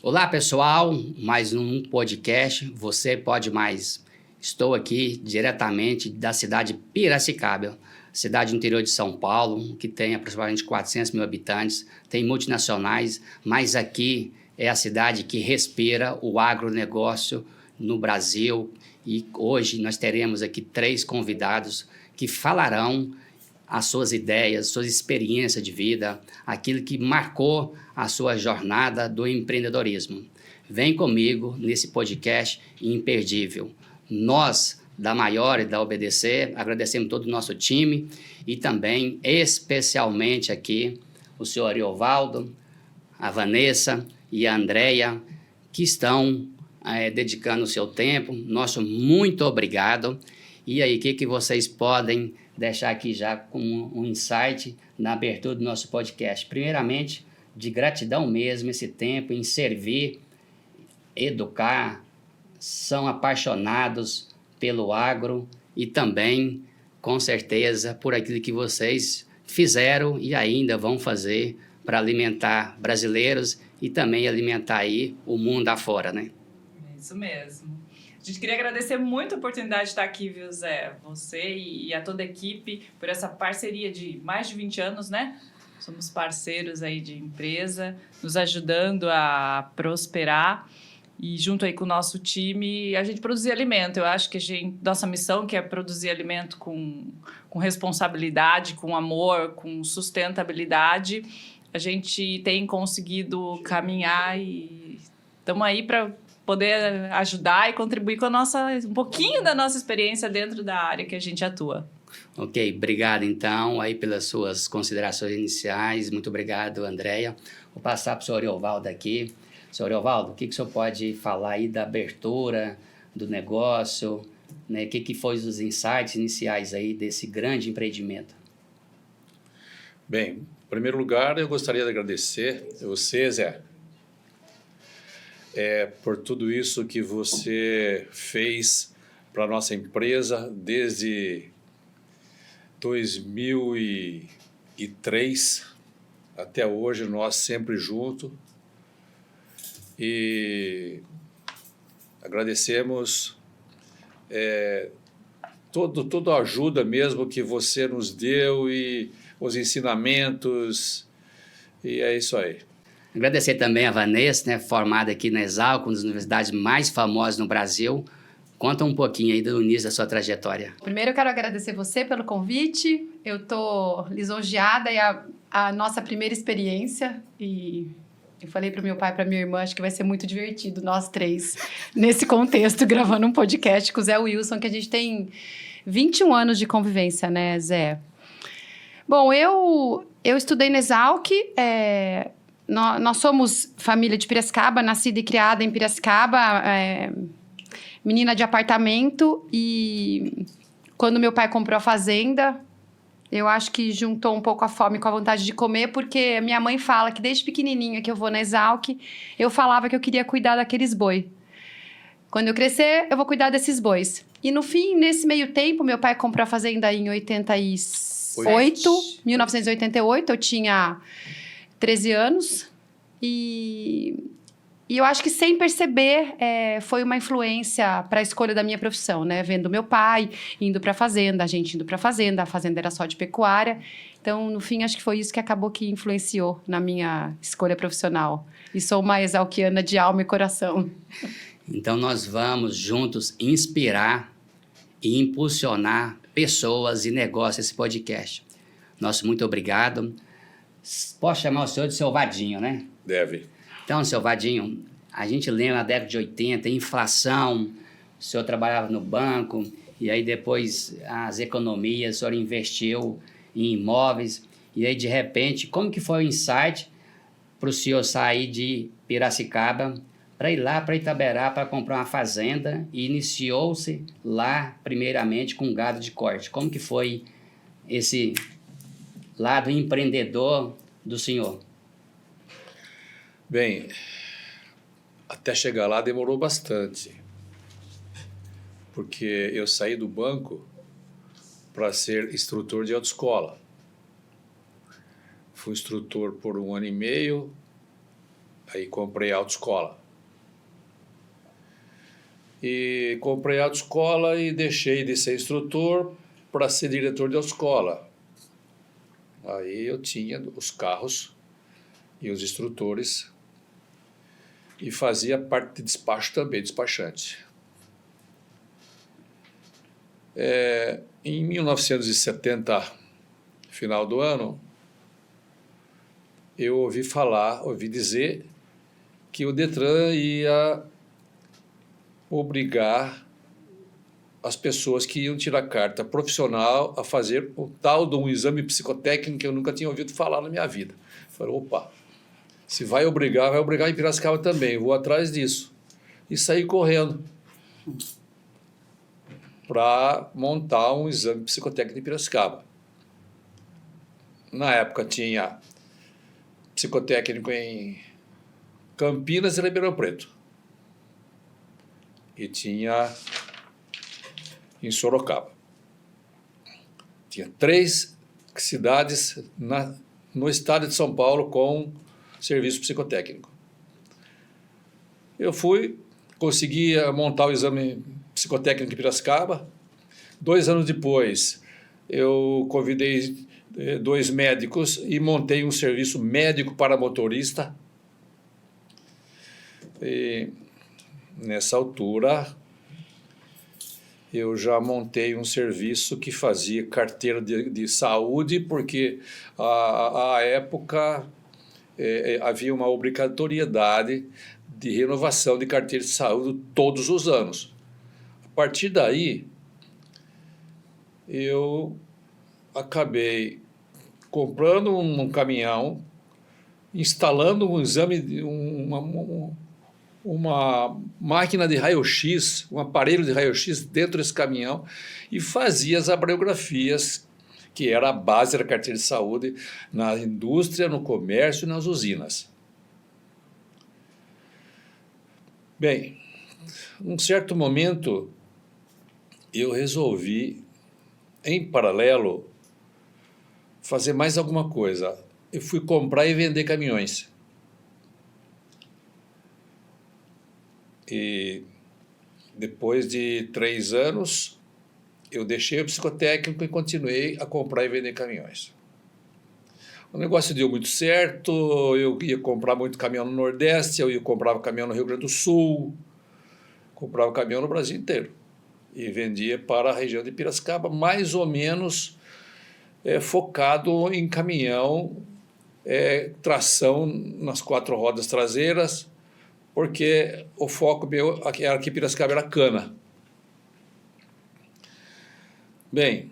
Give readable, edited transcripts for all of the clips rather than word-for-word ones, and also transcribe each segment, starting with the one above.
Olá, pessoal, mais um podcast, Você Pode Mais. Estou aqui diretamente da cidade de Piracicaba, cidade do interior de São Paulo, que tem aproximadamente 400 mil habitantes, tem multinacionais, mas aqui é a cidade que respira o agronegócio no Brasil. E hoje nós teremos aqui 3 convidados que falarão as suas ideias, suas experiências de vida, aquilo que marcou a sua jornada do empreendedorismo. Vem comigo nesse podcast imperdível. Nós, da Maior e da OBDC, agradecemos todo o nosso time e também, especialmente aqui, o senhor Ariovaldo, a Vanessa e a Andréia, que estão dedicando o seu tempo. Nosso muito obrigado. E aí, o que vocês podem deixar aqui já com um insight na abertura do nosso podcast? Primeiramente, de gratidão mesmo, esse tempo em servir, educar, são apaixonados pelo agro e também, com certeza, por aquilo que vocês fizeram e ainda vão fazer para alimentar brasileiros e também alimentar aí o mundo afora, né? Isso mesmo. A gente queria agradecer muito a oportunidade de estar aqui, viu, Zé? Você e a toda a equipe por essa parceria de mais de 20 anos, né? Somos parceiros aí de empresa, nos ajudando a prosperar e junto aí com o nosso time a gente produzir alimento. Eu acho que nossa missão que é produzir alimento com responsabilidade, com amor, com sustentabilidade, a gente tem conseguido caminhar e estamos aí para poder ajudar e contribuir com um pouquinho da nossa experiência dentro da área que a gente atua. Ok, obrigado então aí pelas suas considerações iniciais. Muito obrigado, Andréia. Vou passar para o senhor Ariovaldo aqui. Senhor Ariovaldo, o que o senhor pode falar aí da abertura do negócio, né? O que foi os insights iniciais aí desse grande empreendimento? Bem, em primeiro lugar, eu gostaria de agradecer a você, Zé, por tudo isso que você fez para a nossa empresa desde 2003 até hoje, nós sempre juntos. E agradecemos toda a ajuda mesmo que você nos deu e os ensinamentos, e é isso aí. Agradecer também a Vanessa, né, formada aqui na Exalc, uma das universidades mais famosas no Brasil. Conta um pouquinho aí do início da sua trajetória. Primeiro eu quero agradecer você pelo convite. Eu estou lisonjeada, é a nossa primeira experiência e eu falei para o meu pai e para minha irmã, acho que vai ser muito divertido nós 3 nesse contexto, gravando um podcast com o Zé Wilson, que a gente tem 21 anos de convivência, né, Zé? Bom, eu estudei na Exalc, nós somos família de Piracicaba, nascida e criada em Piracicaba, menina de apartamento, e quando meu pai comprou a fazenda, eu acho que juntou um pouco a fome com a vontade de comer, porque a minha mãe fala que desde pequenininha que eu vou na Exalc, eu falava que eu queria cuidar daqueles boi. Quando eu crescer, eu vou cuidar desses bois. E no fim, nesse meio tempo, meu pai comprou a fazenda em 1988, eu tinha 13 anos, e eu acho que sem perceber foi uma influência para a escolha da minha profissão, né? Vendo meu pai indo para a fazenda, a gente indo para a fazenda era só de pecuária. Então, no fim, acho que foi isso que acabou que influenciou na minha escolha profissional. E sou uma exalquiana de alma e coração. Então, nós vamos juntos inspirar e impulsionar pessoas e negócios nesse podcast. Nosso muito obrigado. Posso chamar o senhor de seu Vadinho, né? Deve. Então, seu Vadinho, a gente lembra na década de 80, inflação, o senhor trabalhava no banco, e aí depois as economias, o senhor investiu em imóveis, e aí de repente, como que foi o insight para o senhor sair de Piracicaba para ir lá para Itaberá para comprar uma fazenda e iniciou-se lá primeiramente com gado de corte? Como que foi esse lado empreendedor do senhor? Bem, até chegar lá demorou bastante, porque eu saí do banco para ser instrutor de autoescola. Fui instrutor por 1 ano e meio, Aí comprei autoescola. E comprei autoescola e deixei de ser instrutor para ser diretor de autoescola. Aí eu tinha os carros e os instrutores e fazia parte de despacho também, despachante. Em 1970, final do ano, eu ouvi dizer que o Detran ia obrigar as pessoas que iam tirar carta profissional a fazer o tal de um exame psicotécnico que eu nunca tinha ouvido falar na minha vida. Falei, opa, se vai obrigar em Piracicaba também, vou atrás disso. E saí correndo para montar um exame psicotécnico em Piracicaba. Na época tinha psicotécnico em Campinas e Ribeirão Preto. E tinha em Sorocaba. Tinha 3 cidades no estado de São Paulo com serviço psicotécnico. Eu consegui montar o exame psicotécnico em Piracicaba. 2 anos depois, eu convidei 2 médicos e montei um serviço médico para motorista. E nessa altura, eu já montei um serviço que fazia carteira de saúde, porque à época havia uma obrigatoriedade de renovação de carteira de saúde todos os anos. A partir daí, eu acabei comprando um caminhão, instalando um exame, uma máquina de raio-x, um aparelho de raio-x dentro desse caminhão e fazia as abriografias, que era a base da carteira de saúde, na indústria, no comércio e nas usinas. Bem, num certo momento, eu resolvi, em paralelo, fazer mais alguma coisa. Eu fui comprar e vender caminhões. E depois de 3 anos, eu deixei o psicotécnico e continuei a comprar e vender caminhões. O negócio deu muito certo, eu ia comprar muito caminhão no Nordeste, eu comprava caminhão no Rio Grande do Sul, comprava caminhão no Brasil inteiro. E vendia para a região de Piracicaba, mais ou menos focado em caminhão, tração nas 4 rodas traseiras, porque o foco meu era que Piracicaba era cana. Bem,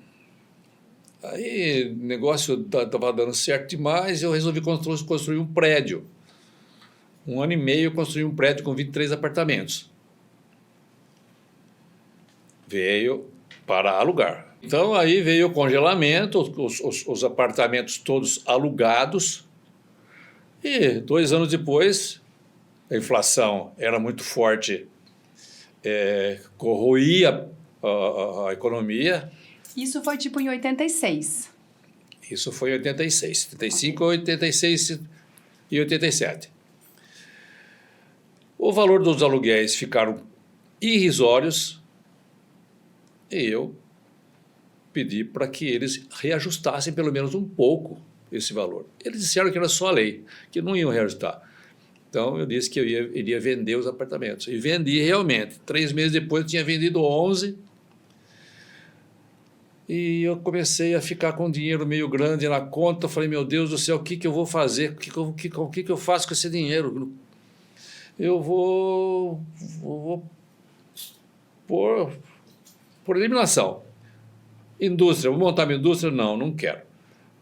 aí o negócio estava dando certo demais e eu resolvi construir um prédio. 1 ano e meio eu construí um prédio com 23 apartamentos. Veio para alugar. Então aí veio o congelamento, os apartamentos todos alugados e 2 anos depois a inflação era muito forte, corroía a economia. Isso foi tipo em 86. Isso foi em 86, 75, 86 e 87. O valor dos aluguéis ficaram irrisórios e eu pedi para que eles reajustassem pelo menos um pouco esse valor. Eles disseram que era só a lei, que não iam reajustar. Então, eu disse que eu iria vender os apartamentos. E vendi realmente. 3 meses depois, eu tinha vendido 11. E eu comecei a ficar com dinheiro meio grande na conta. Eu falei, meu Deus do céu, o que eu vou fazer? O que eu faço com esse dinheiro? Eu vou por eliminação. Indústria, vou montar minha indústria? Não quero.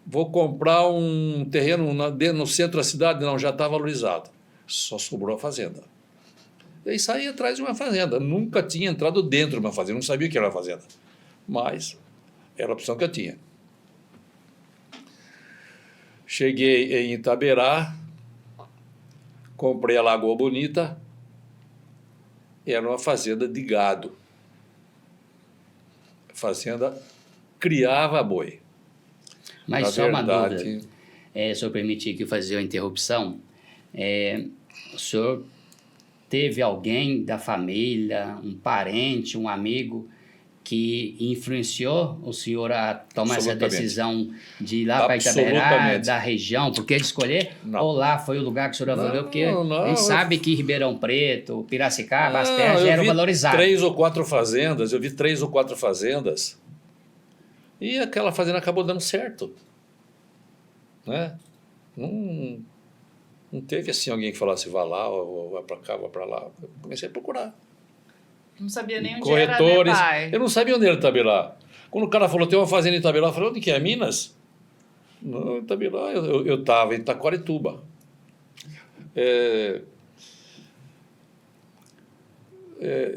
Vou comprar um terreno no centro da cidade? Não, já está valorizado. Só sobrou a fazenda. E saí atrás de uma fazenda. Nunca tinha entrado dentro de uma fazenda, não sabia o que era uma fazenda. Mas era a opção que eu tinha. Cheguei em Itaberá, comprei a Lagoa Bonita, era uma fazenda de gado. A fazenda criava boi. Mas só uma dúvida, se eu permitir aqui fazer uma interrupção, o senhor teve alguém da família, um parente, um amigo que influenciou o senhor a tomar essa decisão de ir lá para Itaberá, da região, por que de escolher? Não. Ou lá foi o lugar que o senhor avaliou? Porque a gente sabe que Ribeirão Preto, Piracicaba, as Não, terras eu eram vi valorizadas. 3 ou 4 fazendas, eu vi 3 ou 4 fazendas e aquela fazenda acabou dando certo. Né? Não teve assim alguém que falasse vá lá, ou vai para cá, vai para lá. Eu comecei a procurar. Não sabia nem onde Corretores. era, né, pai? Eu não sabia onde era Itabirá. Quando o cara falou, tem uma fazenda em Itabirá, eu falei, onde que é? Minas? Não, Itabirá. Eu estava em Taquarituba. Eu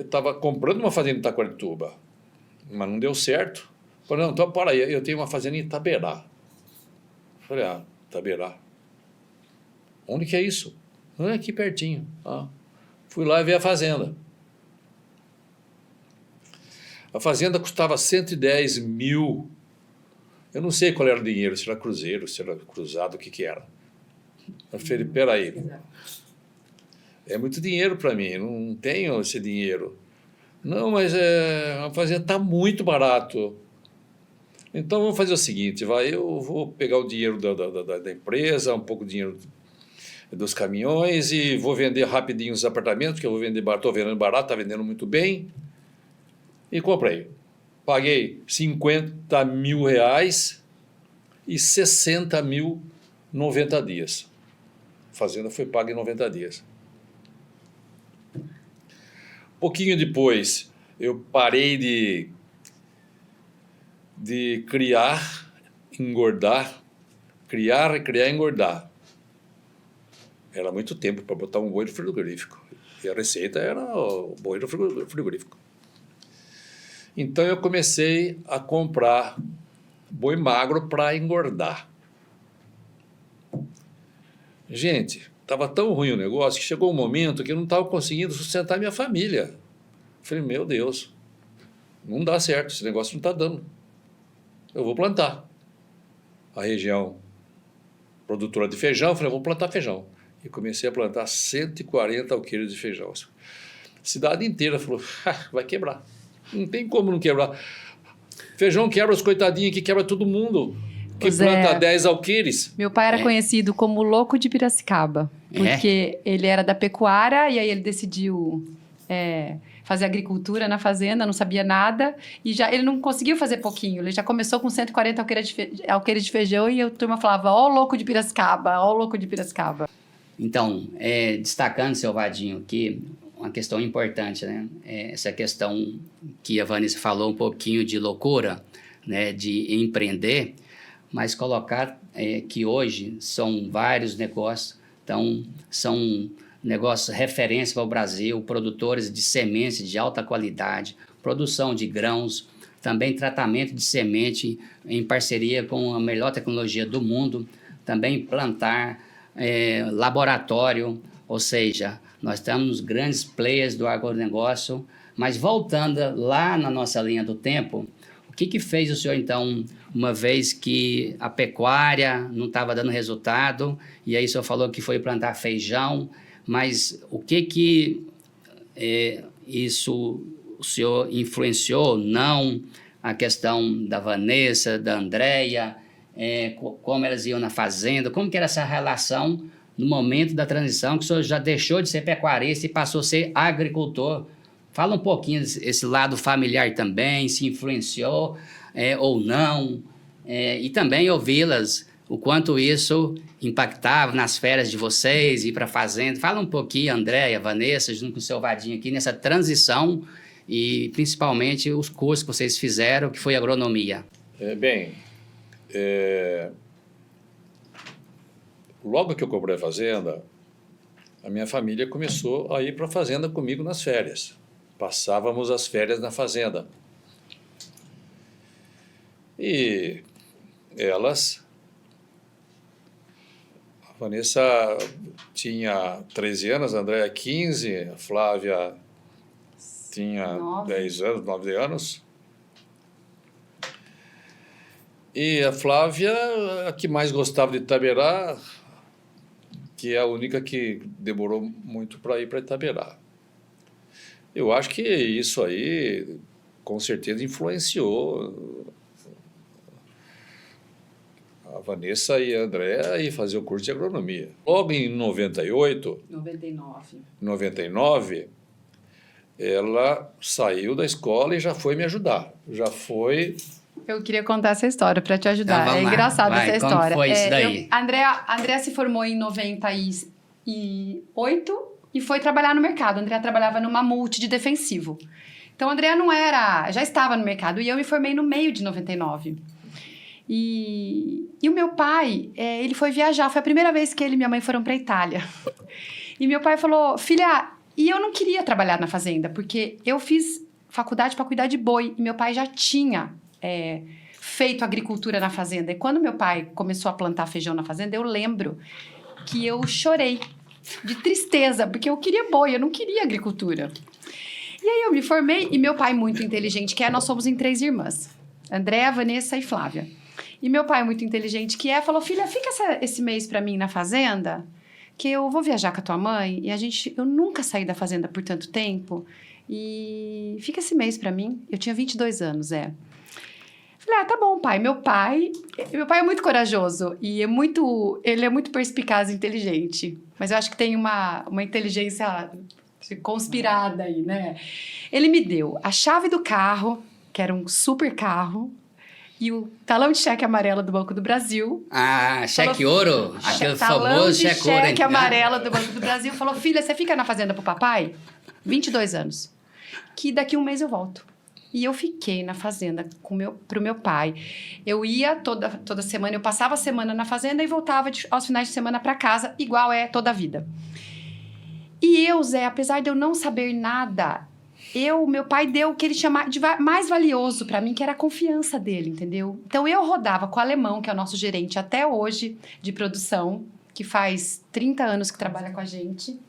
estava comprando uma fazenda em Taquarituba, mas não deu certo. Falei, não, então para aí, eu tenho uma fazenda em Itaberá. Falei, Itaberá. Onde que é isso? É aqui pertinho. Fui lá e vi a fazenda. A fazenda custava 110 mil. Eu não sei qual era o dinheiro, se era cruzeiro, se era cruzado, o que era. Eu falei, peraí, é muito dinheiro para mim, não tenho esse dinheiro. Não, mas a fazenda está muito barato. Então vamos fazer o seguinte, eu vou pegar o dinheiro da empresa, um pouco de dinheiro dos caminhões e vou vender rapidinho os apartamentos, porque eu vou vender barato, estou vendendo barato, está vendendo muito bem. E comprei. Paguei 50 mil reais e 60 mil 90 dias. A fazenda foi paga em 90 dias. Pouquinho depois, eu parei de criar, engordar, criar e engordar. Era muito tempo para botar um boi no frigorífico. E a receita era o boi no frigorífico. Então eu comecei a comprar boi magro para engordar. Gente, estava tão ruim o negócio que chegou um momento que eu não estava conseguindo sustentar minha família. Falei, meu Deus, não dá certo, esse negócio não está dando. Eu vou plantar. A região produtora de feijão, falei, eu vou plantar feijão. E comecei a plantar 140 alqueires de feijão. A cidade inteira falou, vai quebrar. Não tem como não quebrar. Feijão quebra os coitadinhos que quebra todo mundo. Que planta 10 alqueires. Meu pai era conhecido como o louco de Piracicaba. Porque ele era da pecuária e aí ele decidiu fazer agricultura na fazenda, não sabia nada. E ele não conseguiu fazer pouquinho. Ele já começou com 140 alqueires de feijão e a turma falava, ó o louco de Piracicaba, ó o louco de Piracicaba. Então, destacando, seu Vadinho, aqui, uma questão importante, né? Essa questão que a Vanessa falou um pouquinho de loucura, né? De empreender, mas colocar que hoje são vários negócios, então são negócios referência para o Brasil, produtores de sementes de alta qualidade, produção de grãos, também tratamento de semente em parceria com a melhor tecnologia do mundo, também plantar, laboratório, ou seja, nós temos grandes players do agronegócio, mas voltando lá na nossa linha do tempo, o que fez o senhor, então, uma vez que a pecuária não estava dando resultado, e aí o senhor falou que foi plantar feijão, mas o que isso o senhor influenciou? Não a questão da Vanessa, da Andréia, como elas iam na fazenda, como que era essa relação no momento da transição, que o senhor já deixou de ser pecuarista e passou a ser agricultor. Fala um pouquinho desse lado familiar também, se influenciou ou não, e também ouvi-las, o quanto isso impactava nas férias de vocês, ir para a fazenda. Fala um pouquinho, Andréia, Vanessa, junto com o seu Vadinho aqui, nessa transição e principalmente os cursos que vocês fizeram, que foi agronomia. Logo que eu comprei a fazenda, a minha família começou a ir para a fazenda comigo nas férias. Passávamos as férias na fazenda. E elas... A Vanessa tinha 13 anos, a Andréia 15, a Flávia tinha 9 anos. E a Flávia, a que mais gostava de Itaberá, que é a única que demorou muito para ir para Itaberá. Eu acho que isso aí, com certeza, influenciou a Vanessa e a Andréa a ir fazer o curso de agronomia. Logo em 99, ela saiu da escola e já foi me ajudar. Já foi... Eu queria contar essa história para te ajudar. Então, É engraçada essa como história. foi isso daí? Andréa se formou em 98 e foi trabalhar no mercado. A Andréa trabalhava numa multi de defensivo. Então, a Andréa já estava no mercado e eu me formei no meio de 99. E o meu pai, ele foi viajar. Foi a primeira vez que ele e minha mãe foram para a Itália. E meu pai falou, filha, e eu não queria trabalhar na fazenda, porque eu fiz faculdade para cuidar de boi. E meu pai já tinha feito agricultura na fazenda. E quando meu pai começou a plantar feijão na fazenda, eu lembro que eu chorei de tristeza, porque eu queria boi, eu não queria agricultura. E aí eu me formei, e meu pai, muito inteligente que é, nós somos em 3 irmãs. Andréa, Vanessa e Flávia. E meu pai, muito inteligente que é, falou, filha, fica esse mês pra mim na fazenda, que eu vou viajar com a tua mãe, e eu nunca saí da fazenda por tanto tempo, e fica esse mês pra mim. Eu tinha 22 anos, Falei, tá bom, pai. Meu pai é muito corajoso, e ele é muito perspicaz e inteligente, mas eu acho que tem uma inteligência conspirada aí, né? Ele me deu a chave do carro, que era um super carro, e o talão de cheque amarelo do Banco do Brasil. Ah, cheque ouro? Aquele famoso cheque ouro. Cheque amarelo do Banco do Brasil. Falou, filha, você fica na fazenda pro papai? 22 anos. Que daqui um mês eu volto. E eu fiquei na fazenda pro meu pai. Eu ia toda semana, eu passava a semana na fazenda e voltava aos finais de semana para casa, igual toda a vida. E eu, Zé, apesar de eu não saber nada, meu pai deu o que ele chama de mais valioso para mim, que era a confiança dele, entendeu? Então, eu rodava com o alemão, que é o nosso gerente até hoje de produção, que faz 30 anos que trabalha com a gente,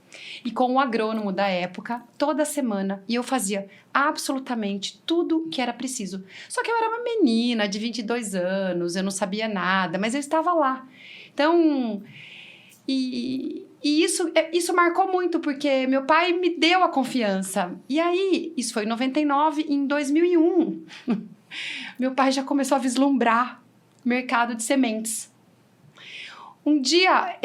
e com o agrônomo da época, toda semana, e eu fazia absolutamente tudo que era preciso. Só que eu era uma menina de 22 anos, eu não sabia nada, mas eu estava lá. Então, e isso marcou muito, porque meu pai me deu a confiança. E aí, isso foi em 99, em 2001, meu pai já começou a vislumbrar mercado de sementes. Um dia,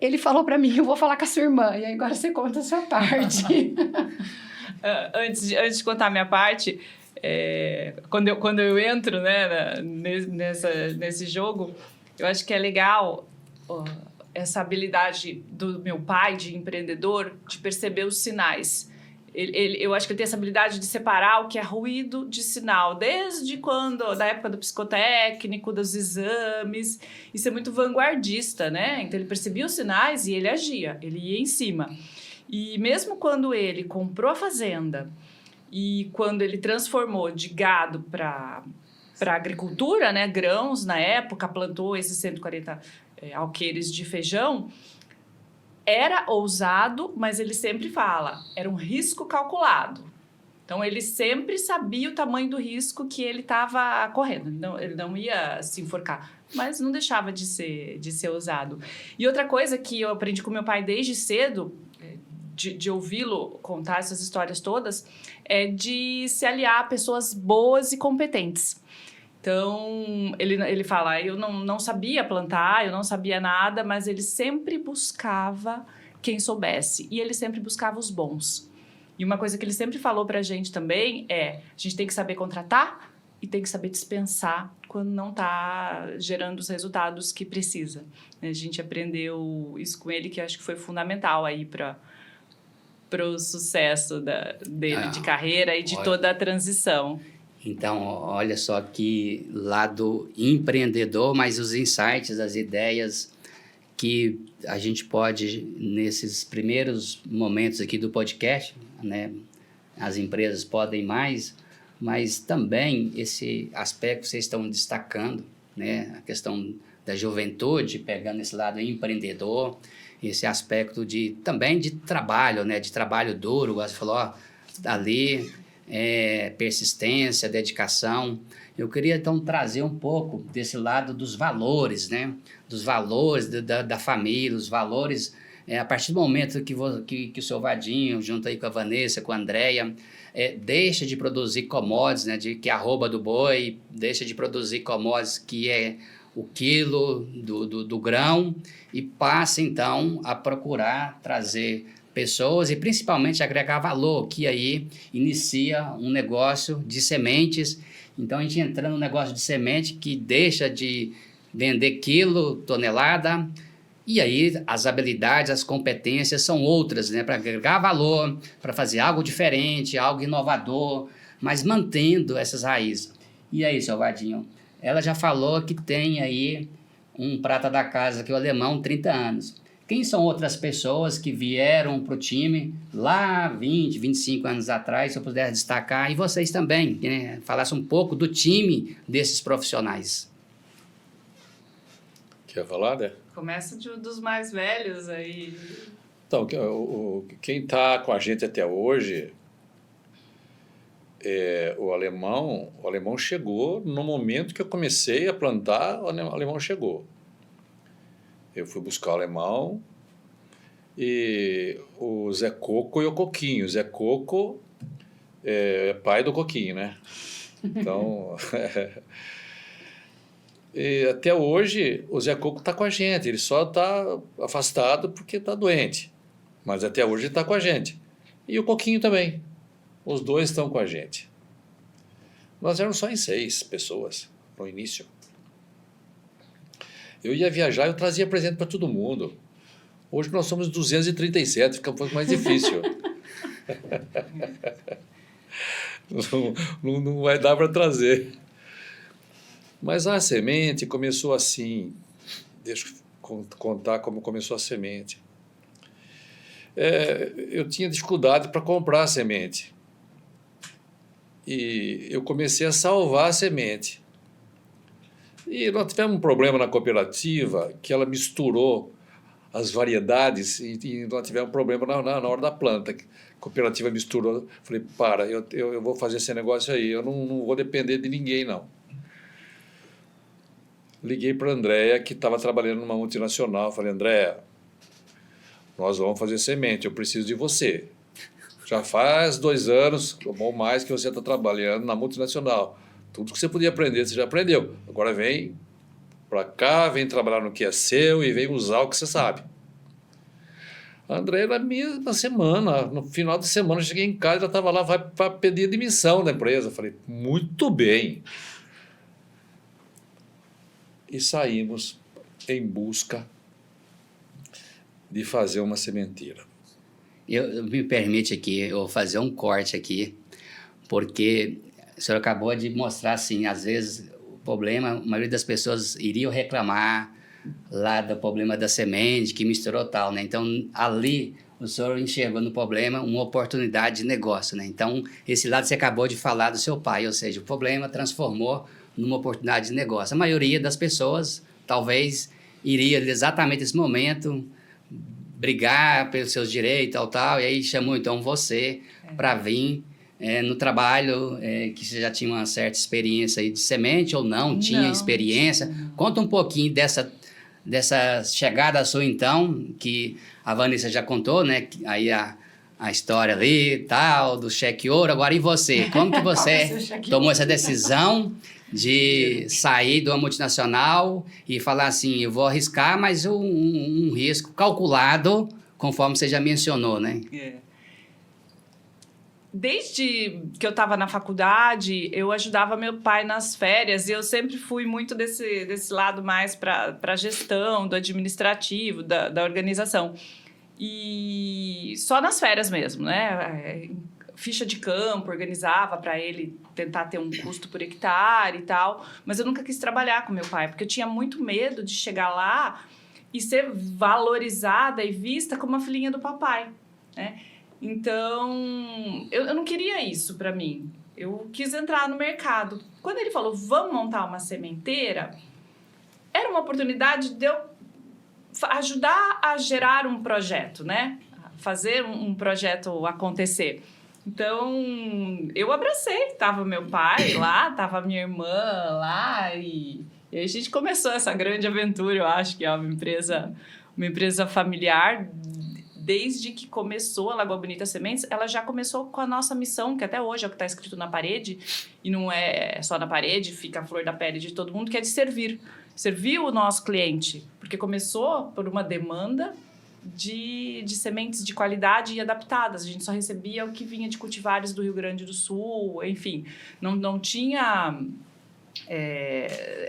ele falou para mim, eu vou falar com a sua irmã, e aí agora você conta a sua parte. Antes de contar a minha parte, quando eu entro, né, nesse jogo, eu acho que é legal essa habilidade do meu pai de empreendedor de perceber os sinais. Eu acho que ele tem essa habilidade de separar o que é ruído de sinal, desde da época do psicotécnico, dos exames. Isso é muito vanguardista, né? Então, ele percebia os sinais e ele agia, ele ia em cima. E mesmo quando ele comprou a fazenda e quando ele transformou de gado para agricultura, né? Grãos, na época, plantou esses 140 alqueires de feijão, era ousado, mas ele sempre fala, era um risco calculado. Então, ele sempre sabia o tamanho do risco que ele estava correndo. Ele não ia se enforcar, mas não deixava de ser ousado. E outra coisa que eu aprendi com meu pai desde cedo, de ouvi-lo contar essas histórias todas, é de se aliar a pessoas boas e competentes. Então, ele fala, eu não sabia plantar, eu não sabia nada, mas ele sempre buscava quem soubesse. E ele sempre buscava os bons. E uma coisa que ele sempre falou pra gente também a gente tem que saber contratar e tem que saber dispensar quando não está gerando os resultados que precisa. A gente aprendeu isso com ele, que acho que foi fundamental aí para o sucesso dele de carreira e de toda a transição. Então, olha só que lado empreendedor, mas os insights, as ideias que a gente pode, nesses primeiros momentos aqui do podcast, né? As empresas podem mais, mas também esse aspecto que vocês estão destacando, né? A questão da juventude, pegando esse lado empreendedor, esse aspecto também de trabalho, né? De trabalho duro, você falou, ali... persistência, dedicação. Eu queria, então, trazer um pouco desse lado dos valores, né? Dos valores da família, os valores a partir do momento que o seu Vadinho, junto aí com a Vanessa, com a Andréia, deixa de produzir commodities, né, que é a arroba do boi, deixa de produzir commodities que é o quilo do grão e passa, então, a procurar trazer pessoas e principalmente agregar valor, que aí inicia um negócio de sementes. Então, a gente entra no negócio de semente que deixa de vender quilo, tonelada, e aí as habilidades, as competências são outras, né, para agregar valor, para fazer algo diferente, algo inovador, mas mantendo essas raízes. E aí, seu Vadinho, ela já falou que tem aí um prata da casa, que é o alemão, 30 anos. Quem são outras pessoas que vieram para o time lá 20, 25 anos atrás, se eu puder destacar, e vocês também, né, falasse um pouco do time desses profissionais? Quer falar, né? Começa dos mais velhos aí. Então, quem está com a gente até hoje, o alemão chegou no momento que eu comecei a plantar, o alemão chegou. Eu fui buscar o alemão e o Zé Coco e o Coquinho. O Zé Coco é pai do Coquinho, né? Então, e até hoje o Zé Coco está com a gente. Ele só está afastado porque está doente. Mas até hoje ele está com a gente. E o Coquinho também. Os dois estão com a gente. Nós éramos só em 6 pessoas no início. Eu ia viajar, eu trazia presente para todo mundo. Hoje nós somos 237, fica um pouco mais difícil. não vai dar para trazer. Mas a semente começou assim. Deixa eu contar como começou a semente. Eu tinha dificuldade para comprar a semente. E eu comecei a salvar a semente. E nós tivemos um problema na cooperativa, que ela misturou as variedades e nós tivemos um problema na hora da planta. A cooperativa misturou. Falei, eu vou fazer esse negócio aí, eu não vou depender de ninguém, não. Liguei para a Andréia, que estava trabalhando numa multinacional. Falei, Andréia, nós vamos fazer semente, eu preciso de você. Já faz 2 anos ou mais que você está trabalhando na multinacional. Tudo que você podia aprender, você já aprendeu. Agora vem para cá, vem trabalhar no que é seu e vem usar o que você sabe. A Andréia, na mesma semana, no final de semana, eu cheguei em casa e já estava lá, vai para pedir demissão da empresa. Falei, muito bem. E saímos em busca de fazer uma sementeira. Me permite aqui, eu vou fazer um corte aqui, porque o senhor acabou de mostrar, assim, às vezes o problema, a maioria das pessoas iriam reclamar lá do problema da semente, que misturou tal, né? Então, ali, o senhor enxergou no problema uma oportunidade de negócio, né? Então, esse lado você acabou de falar do seu pai, ou seja, o problema transformou numa oportunidade de negócio. A maioria das pessoas, talvez, iria exatamente nesse momento brigar pelos seus direitos, tal, e aí chamou, então, você para vir no trabalho, que você já tinha uma certa experiência aí de semente ou não, tinha experiência. Não. Conta um pouquinho dessa chegada sua, então, que a Vanessa já contou, né? Aí a história ali, tal, do cheque ouro. Agora, e você? Como que você tomou essa decisão de sair de uma multinacional e falar assim, eu vou arriscar, mas um risco calculado, conforme você já mencionou, né? Desde que eu estava na faculdade, eu ajudava meu pai nas férias e eu sempre fui muito desse lado mais para a gestão, do administrativo, da organização. E só nas férias mesmo, né? Ficha de campo, organizava para ele tentar ter um custo por hectare e tal. Mas eu nunca quis trabalhar com meu pai, porque eu tinha muito medo de chegar lá e ser valorizada e vista como a filhinha do papai, né? Então, eu não queria isso para mim. Eu quis entrar no mercado. Quando ele falou, vamos montar uma sementeira, era uma oportunidade de eu ajudar a gerar um projeto, né? Fazer um projeto acontecer. Então, eu abracei. Tava meu pai lá, tava minha irmã lá e a gente começou essa grande aventura, eu acho que é uma empresa familiar desde que começou a Lagoa Bonita Sementes, ela já começou com a nossa missão, que até hoje é o que está escrito na parede, e não é só na parede, fica a flor da pele de todo mundo, que é de servir. Servir o nosso cliente, porque começou por uma demanda de sementes de qualidade e adaptadas. A gente só recebia o que vinha de cultivares do Rio Grande do Sul, enfim. Não tinha...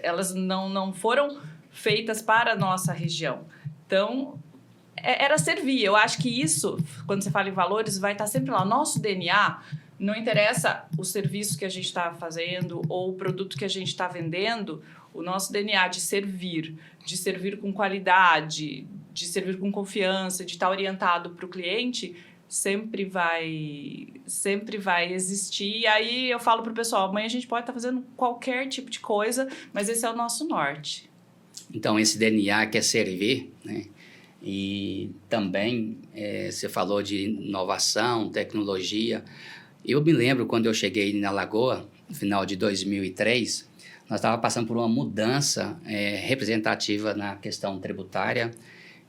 elas não foram feitas para a nossa região. Então, era servir. Eu acho que isso, quando você fala em valores, vai estar sempre lá. Nosso DNA, não interessa o serviço que a gente está fazendo ou o produto que a gente está vendendo, o nosso DNA de servir com qualidade, de servir com confiança, de estar orientado para o cliente, sempre vai existir. E aí eu falo para o pessoal, amanhã a gente pode estar fazendo qualquer tipo de coisa, mas esse é o nosso norte. Então, esse DNA quer servir, né? E também você falou de inovação, tecnologia. Eu me lembro quando eu cheguei na Lagoa, no final de 2003, nós estávamos passando por uma mudança representativa na questão tributária.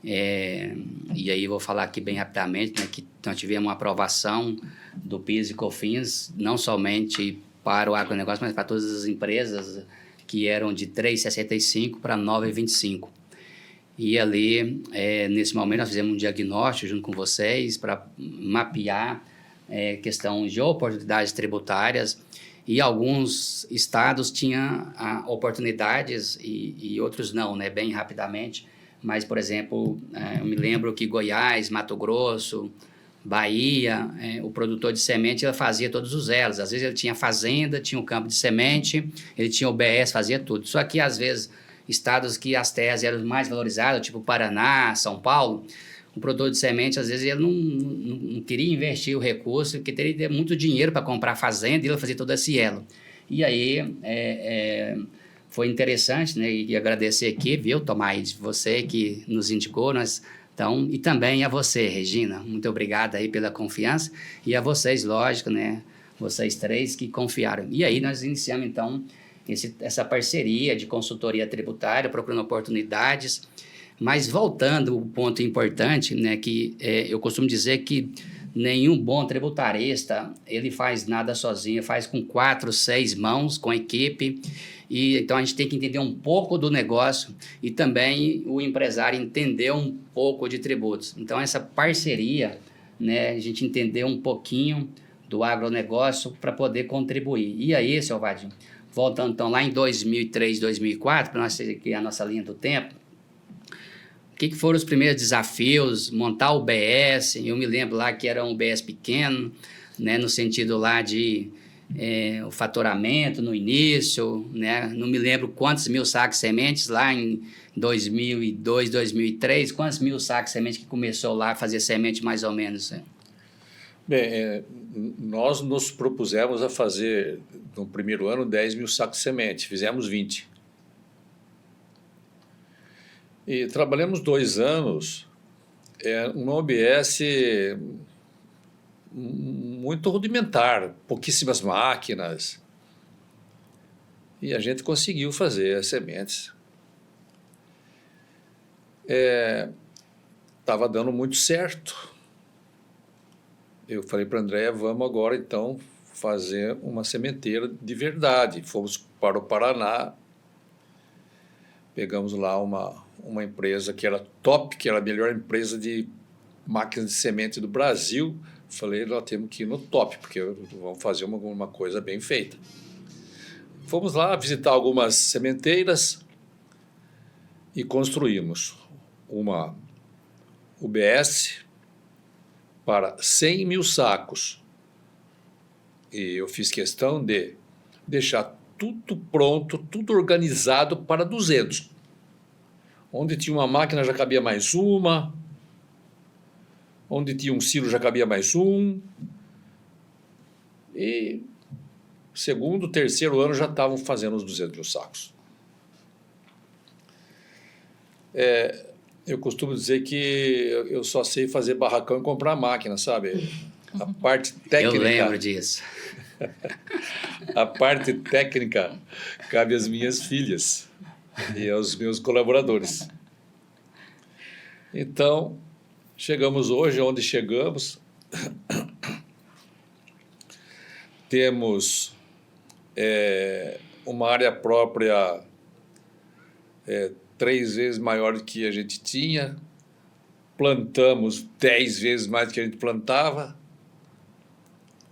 E aí eu vou falar aqui bem rapidamente, né, que nós tivemos uma aprovação do PIS e COFINS, não somente para o agronegócio, mas para todas as empresas que eram de 3,65 para 9,25. E ali, nesse momento, nós fizemos um diagnóstico junto com vocês para mapear questão de oportunidades tributárias, e alguns estados tinham oportunidades e outros não, né, bem rapidamente. Mas, por exemplo, eu me lembro que Goiás, Mato Grosso, Bahia, o produtor de semente ele fazia todos os elos. Às vezes ele tinha fazenda, tinha um campo de semente, ele tinha o BS, fazia tudo. Só que, às vezes, estados que as terras eram mais valorizadas, tipo Paraná, São Paulo, o produtor de semente, às vezes, ele não queria investir o recurso, porque teria que ter muito dinheiro para comprar fazenda e ele fazia todo esse elo. E aí, foi interessante, né? E agradecer aqui, viu, Tomás, você que nos indicou, então, e também a você, Regina, muito obrigado aí pela confiança, e a vocês, lógico, né? Vocês três que confiaram. E aí nós iniciamos, então, essa parceria de consultoria tributária, procurando oportunidades. Mas voltando ao ponto importante, né, que eu costumo dizer que nenhum bom tributarista, ele faz nada sozinho, faz com 4, 6 mãos, com equipe, e então a gente tem que entender um pouco do negócio e também o empresário entender um pouco de tributos. Então essa parceria, né, a gente entender um pouquinho do agronegócio para poder contribuir. E aí, seu Vadinho, voltando então lá em 2003, 2004, para nós criar a nossa linha do tempo, o que foram os primeiros desafios? Montar o BS, eu me lembro lá que era um BS pequeno, né, no sentido lá de o faturamento no início, né, não me lembro quantos mil sacos de sementes lá em 2002, 2003, quantos mil sacos de semente que começou lá a fazer semente mais ou menos? Bem, nós nos propusemos a fazer no primeiro ano 10 mil sacos de semente, fizemos 20. E trabalhamos 2 anos uma OBS muito rudimentar, pouquíssimas máquinas. E a gente conseguiu fazer as sementes. Estava dando muito certo. Eu falei para a Andréia, vamos agora então fazer uma sementeira de verdade. Fomos para o Paraná, pegamos lá uma empresa que era top, que era a melhor empresa de máquinas de semente do Brasil. Falei, nós temos que ir no top, porque vamos fazer uma coisa bem feita. Fomos lá visitar algumas sementeiras e construímos uma UBS para 100 mil sacos. E eu fiz questão de deixar tudo pronto, tudo organizado para 200. Onde tinha uma máquina já cabia mais uma, onde tinha um silo já cabia mais um. E segundo, terceiro ano já estavam fazendo os 200 mil sacos. Eu costumo dizer que eu só sei fazer barracão e comprar máquina, sabe? A parte técnica... Eu lembro disso. A parte técnica cabe às minhas filhas e aos meus colaboradores. Então, Chegamos hoje onde chegamos. Temos uma área própria 3 vezes maior do que a gente tinha. Plantamos 10 vezes mais do que a gente plantava.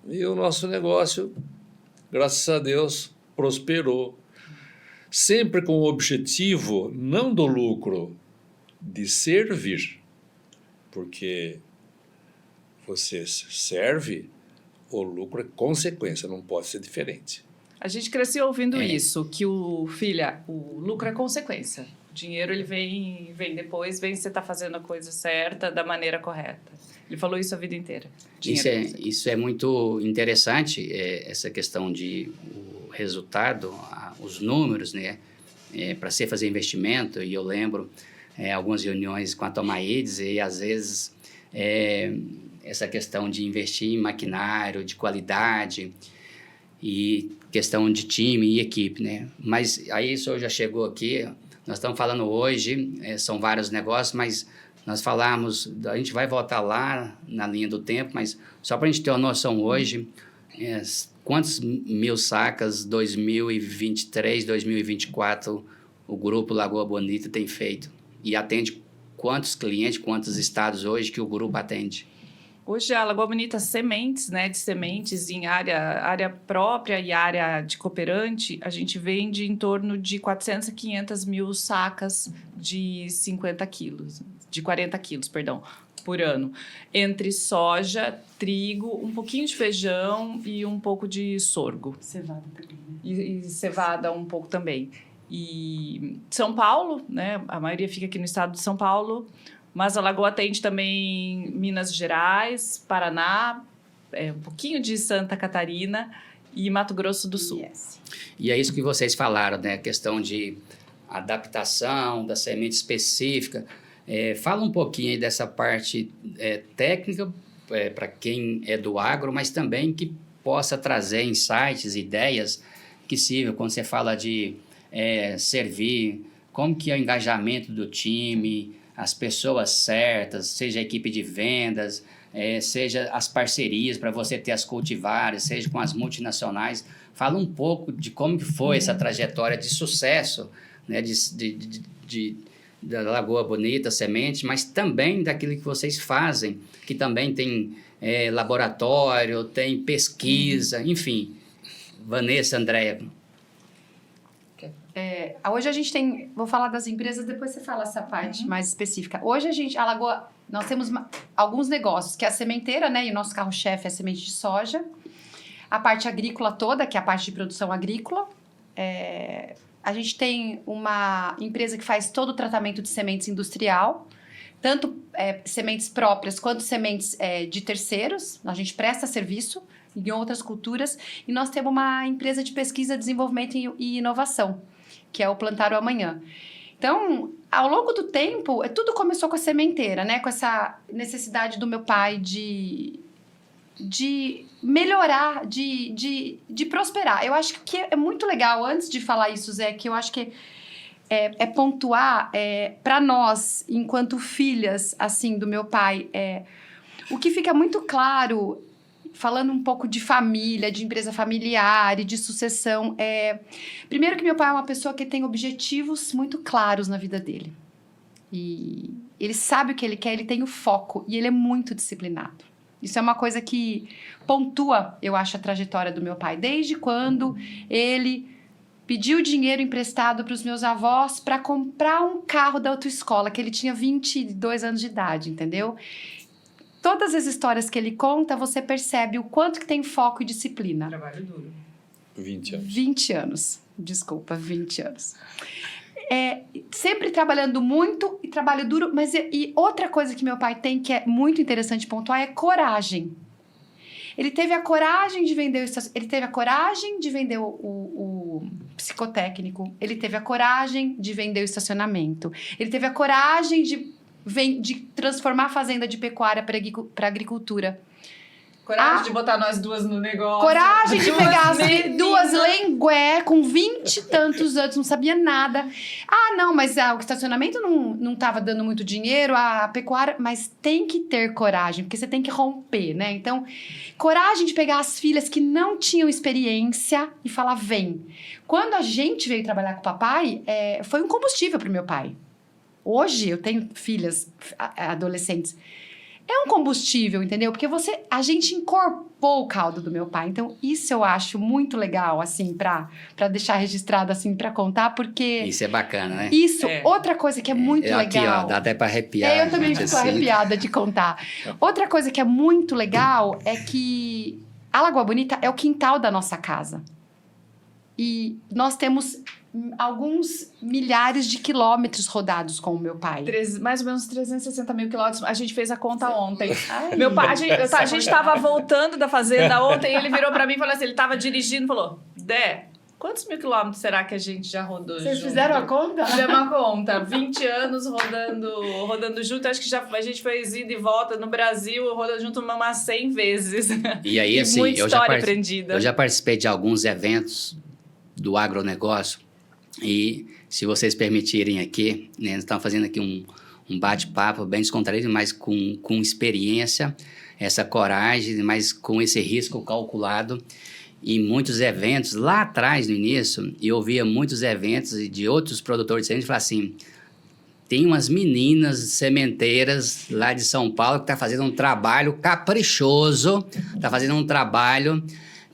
E o nosso negócio, graças a Deus, prosperou. Sempre com o objetivo, não do lucro, de servir. Porque você serve, o lucro é consequência, não pode ser diferente. A gente cresceu ouvindo isso, que o lucro é consequência. O dinheiro, ele vem depois, vem se você está fazendo a coisa certa, da maneira correta. Ele falou isso a vida inteira. Isso é muito interessante, essa questão de o resultado, os números, né? Para você fazer investimento, e eu lembro algumas reuniões com a Tomaides, e às vezes essa questão de investir em maquinário, de qualidade, e questão de time e equipe, né? Mas aí o senhor já chegou aqui, nós estamos falando hoje, são vários negócios, mas nós falamos, a gente vai voltar lá na linha do tempo, mas só para a gente ter uma noção hoje, quantos mil sacas 2023, 2024 o Grupo Lagoa Bonita tem feito? E atende quantos clientes, quantos estados hoje que o grupo atende? Hoje a Lagoa Bonita sementes, né, de sementes em área própria e área de cooperante, a gente vende em torno de 400 a 500 mil sacas de 50 quilos, de 40 quilos, perdão, por ano. Entre soja, trigo, um pouquinho de feijão e um pouco de sorgo. Cevada também. E cevada um pouco também. E São Paulo, né, a maioria fica aqui no estado de São Paulo, mas a Lagoa atende também Minas Gerais, Paraná, um pouquinho de Santa Catarina e Mato Grosso do Sul. Yes. E é isso que vocês falaram, né? A questão de adaptação da semente específica. Fala um pouquinho aí dessa parte técnica para quem é do agro, mas também que possa trazer insights, ideias que sirvam quando você fala de servir, como que é o engajamento do time, as pessoas certas, seja a equipe de vendas, seja as parcerias para você ter as cultivares, seja com as multinacionais. Fala um pouco de como que foi essa trajetória de sucesso, né, da Lagoa Bonita, semente, mas também daquilo que vocês fazem, que também tem laboratório, tem pesquisa, enfim. Vanessa, Andréia. Hoje a gente tem... Vou falar das empresas, depois você fala essa parte mais específica. Hoje a Lagoa... Nós temos alguns negócios, que é a sementeira, né? E o nosso carro-chefe é a semente de soja. A parte agrícola toda, que é a parte de produção agrícola. A gente tem uma empresa que faz todo o tratamento de sementes industrial. Tanto sementes próprias, quanto sementes de terceiros. A gente presta serviço em outras culturas. E nós temos uma empresa de pesquisa, desenvolvimento e inovação, que é o Plantar o Amanhã. Então, ao longo do tempo, tudo começou com a sementeira, né? Com essa necessidade do meu pai de melhorar, de prosperar. Eu acho que é muito legal, antes de falar isso, Zé, que eu acho que pontuar para nós, enquanto filhas, assim, do meu pai, o que fica muito claro, falando um pouco de família, de empresa familiar e de sucessão, primeiro que meu pai é uma pessoa que tem objetivos muito claros na vida dele. E ele sabe o que ele quer, ele tem o foco e ele é muito disciplinado. Isso é uma coisa que pontua, eu acho, a trajetória do meu pai. Desde quando ele pediu dinheiro emprestado para os meus avós para comprar um carro da autoescola, que ele tinha 22 anos de idade, entendeu? Todas as histórias que ele conta, você percebe o quanto que tem foco e disciplina. Trabalho duro. 20 anos. 20 anos. Desculpa, 20 anos. Sempre trabalhando muito e trabalho duro, mas e outra coisa que meu pai tem que é muito interessante pontuar é coragem. Ele teve a coragem de vender o psicotécnico, ele teve a coragem de vender o estacionamento, ele teve a coragem de transformar a fazenda de pecuária para agricultura. Coragem de botar nós duas no negócio. Coragem de pegar meninas. duas lengué com 20 e tantos anos, não sabia nada. Ah, não, mas o estacionamento não tava dando muito dinheiro, a pecuária... Mas tem que ter coragem, porque você tem que romper, né? Então, coragem de pegar as filhas que não tinham experiência e falar, vem. Quando a gente veio trabalhar com o papai, foi um combustível pro meu pai. Hoje, eu tenho filhas adolescentes. É um combustível, entendeu? Porque a gente incorporou o caldo do meu pai. Então, isso eu acho muito legal, assim, pra deixar registrado, assim, pra contar, porque... Isso é bacana, né? Isso, outra coisa que é muito legal... Aqui, ó, dá até pra arrepiar. Eu também fico arrepiada de contar. Outra coisa que é muito legal é que a Lagoa Bonita é o quintal da nossa casa. E nós temos alguns milhares de quilômetros rodados com o meu pai. Mais ou menos 360 mil quilômetros. A gente fez a conta ontem. Ai, Meu pai, a gente tava voltando da fazenda ontem, ele virou pra mim e falou assim, ele tava dirigindo e falou, Dé, quantos mil quilômetros será que a gente já rodou junto? Vocês fizeram a conta? Fizemos a conta. 20 anos rodando junto. Acho que a gente fez ida e volta no Brasil, rodando junto umas 100 vezes. E aí, assim, muita história aprendida. Eu já participei de alguns eventos do agronegócio e, se vocês permitirem aqui, né, nós estamos fazendo aqui um bate-papo bem descontraído, mas com experiência, essa coragem, mas com esse risco calculado. E muitos eventos, lá atrás, no início, eu via muitos eventos de outros produtores de semente falar assim, tem umas meninas sementeiras lá de São Paulo que estão fazendo um trabalho caprichoso, está fazendo um trabalho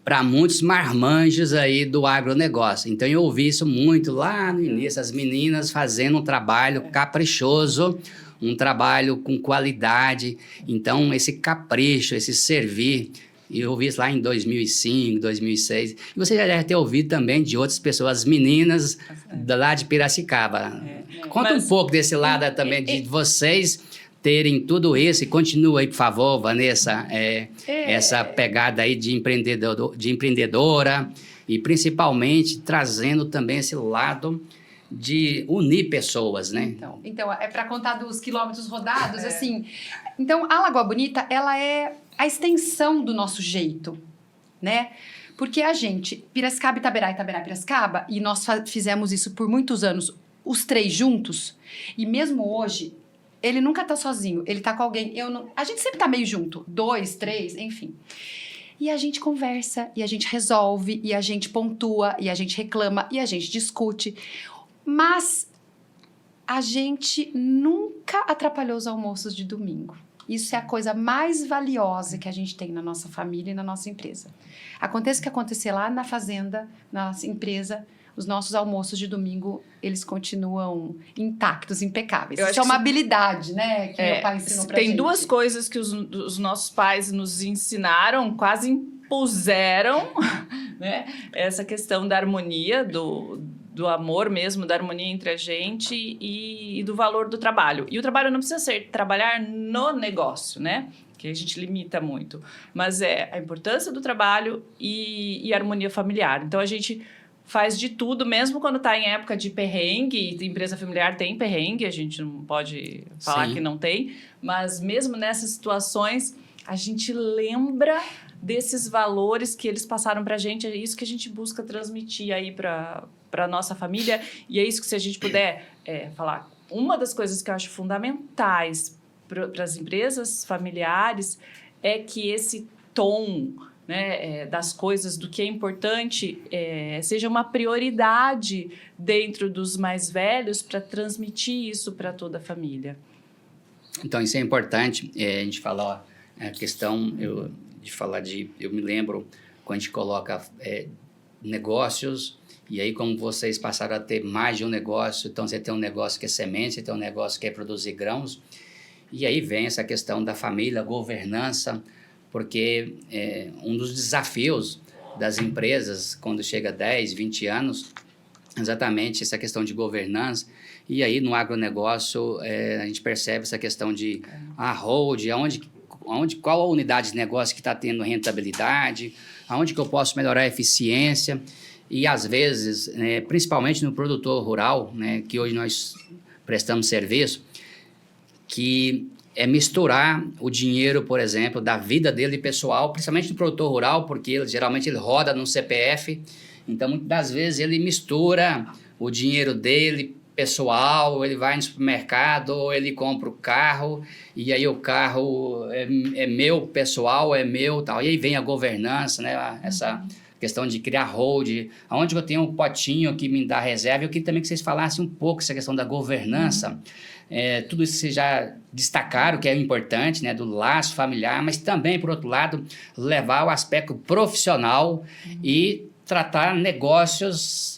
para muitos marmanjos aí do agronegócio. Então, eu ouvi isso muito lá no início, as meninas fazendo um trabalho caprichoso, um trabalho com qualidade. Então, esse capricho, esse servir, eu ouvi isso lá em 2005, 2006. E você já deve ter ouvido também de outras pessoas, as meninas lá de Piracicaba. Conta um pouco desse lado também de vocês terem tudo isso. E continua aí, por favor, Vanessa, essa pegada aí de empreendedora e principalmente trazendo também esse lado de unir pessoas, né? Então é para contar dos quilômetros rodados, assim. Então, a Lagoa Bonita, ela é a extensão do nosso jeito, né? Porque a gente, Piracicaba, Itaberá, Itaberá, Piracicaba, e nós fizemos isso por muitos anos, os três juntos, e mesmo hoje, ele nunca tá sozinho, ele tá com alguém, a gente sempre tá meio junto, 2, 3, enfim. E a gente conversa, e a gente resolve, e a gente pontua, e a gente reclama, e a gente discute, mas a gente nunca atrapalhou os almoços de domingo. Isso é a coisa mais valiosa que a gente tem na nossa família e na nossa empresa. Aconteça o que acontecer lá na fazenda, na nossa empresa, os nossos almoços de domingo, eles continuam intactos, impecáveis. Isso é uma habilidade, né? Que meu pai ensinou pra gente. Tem duas coisas que os nossos pais nos ensinaram, quase impuseram, né? Essa questão da harmonia, do amor mesmo, da harmonia entre a gente e do valor do trabalho. E o trabalho não precisa ser trabalhar no negócio, né? Que a gente limita muito. Mas é a importância do trabalho e a harmonia familiar. Então, a gente faz de tudo, mesmo quando está em época de perrengue, e empresa familiar tem perrengue, a gente não pode falar que não tem, mas mesmo nessas situações, a gente lembra desses valores que eles passaram para a gente, é isso que a gente busca transmitir aí para a nossa família, e é isso que, se a gente puder falar, uma das coisas que eu acho fundamentais para as empresas familiares é que esse tom, né, das coisas, do que é importante, seja uma prioridade dentro dos mais velhos para transmitir isso para toda a família. Então, isso é importante. A gente fala a questão de falar eu me lembro quando a gente coloca negócios, e aí como vocês passaram a ter mais de um negócio, então você tem um negócio que é semente, você tem um negócio que é produzir grãos, e aí vem essa questão da família, governança, porque um dos desafios das empresas, quando chega a 10, 20 anos, exatamente essa questão de governança. E aí, no agronegócio, a gente percebe essa questão de hold, qual a unidade de negócio que está tendo rentabilidade, aonde que eu posso melhorar a eficiência. E, às vezes, principalmente no produtor rural, né, que hoje nós prestamos serviço, que misturar o dinheiro, por exemplo, da vida dele pessoal, principalmente do produtor rural, porque geralmente ele roda no CPF, então muitas das vezes ele mistura o dinheiro dele pessoal, ele vai no supermercado, ou ele compra o carro, e aí o carro é meu pessoal, é meu tal, e aí vem a governança, né, essa questão de criar hold, onde eu tenho um potinho que me dá reserva. Eu queria também que vocês falassem um pouco essa questão da governança, tudo isso vocês já destacaram, que é importante, né, do laço familiar, mas também, por outro lado, levar o aspecto profissional e tratar negócios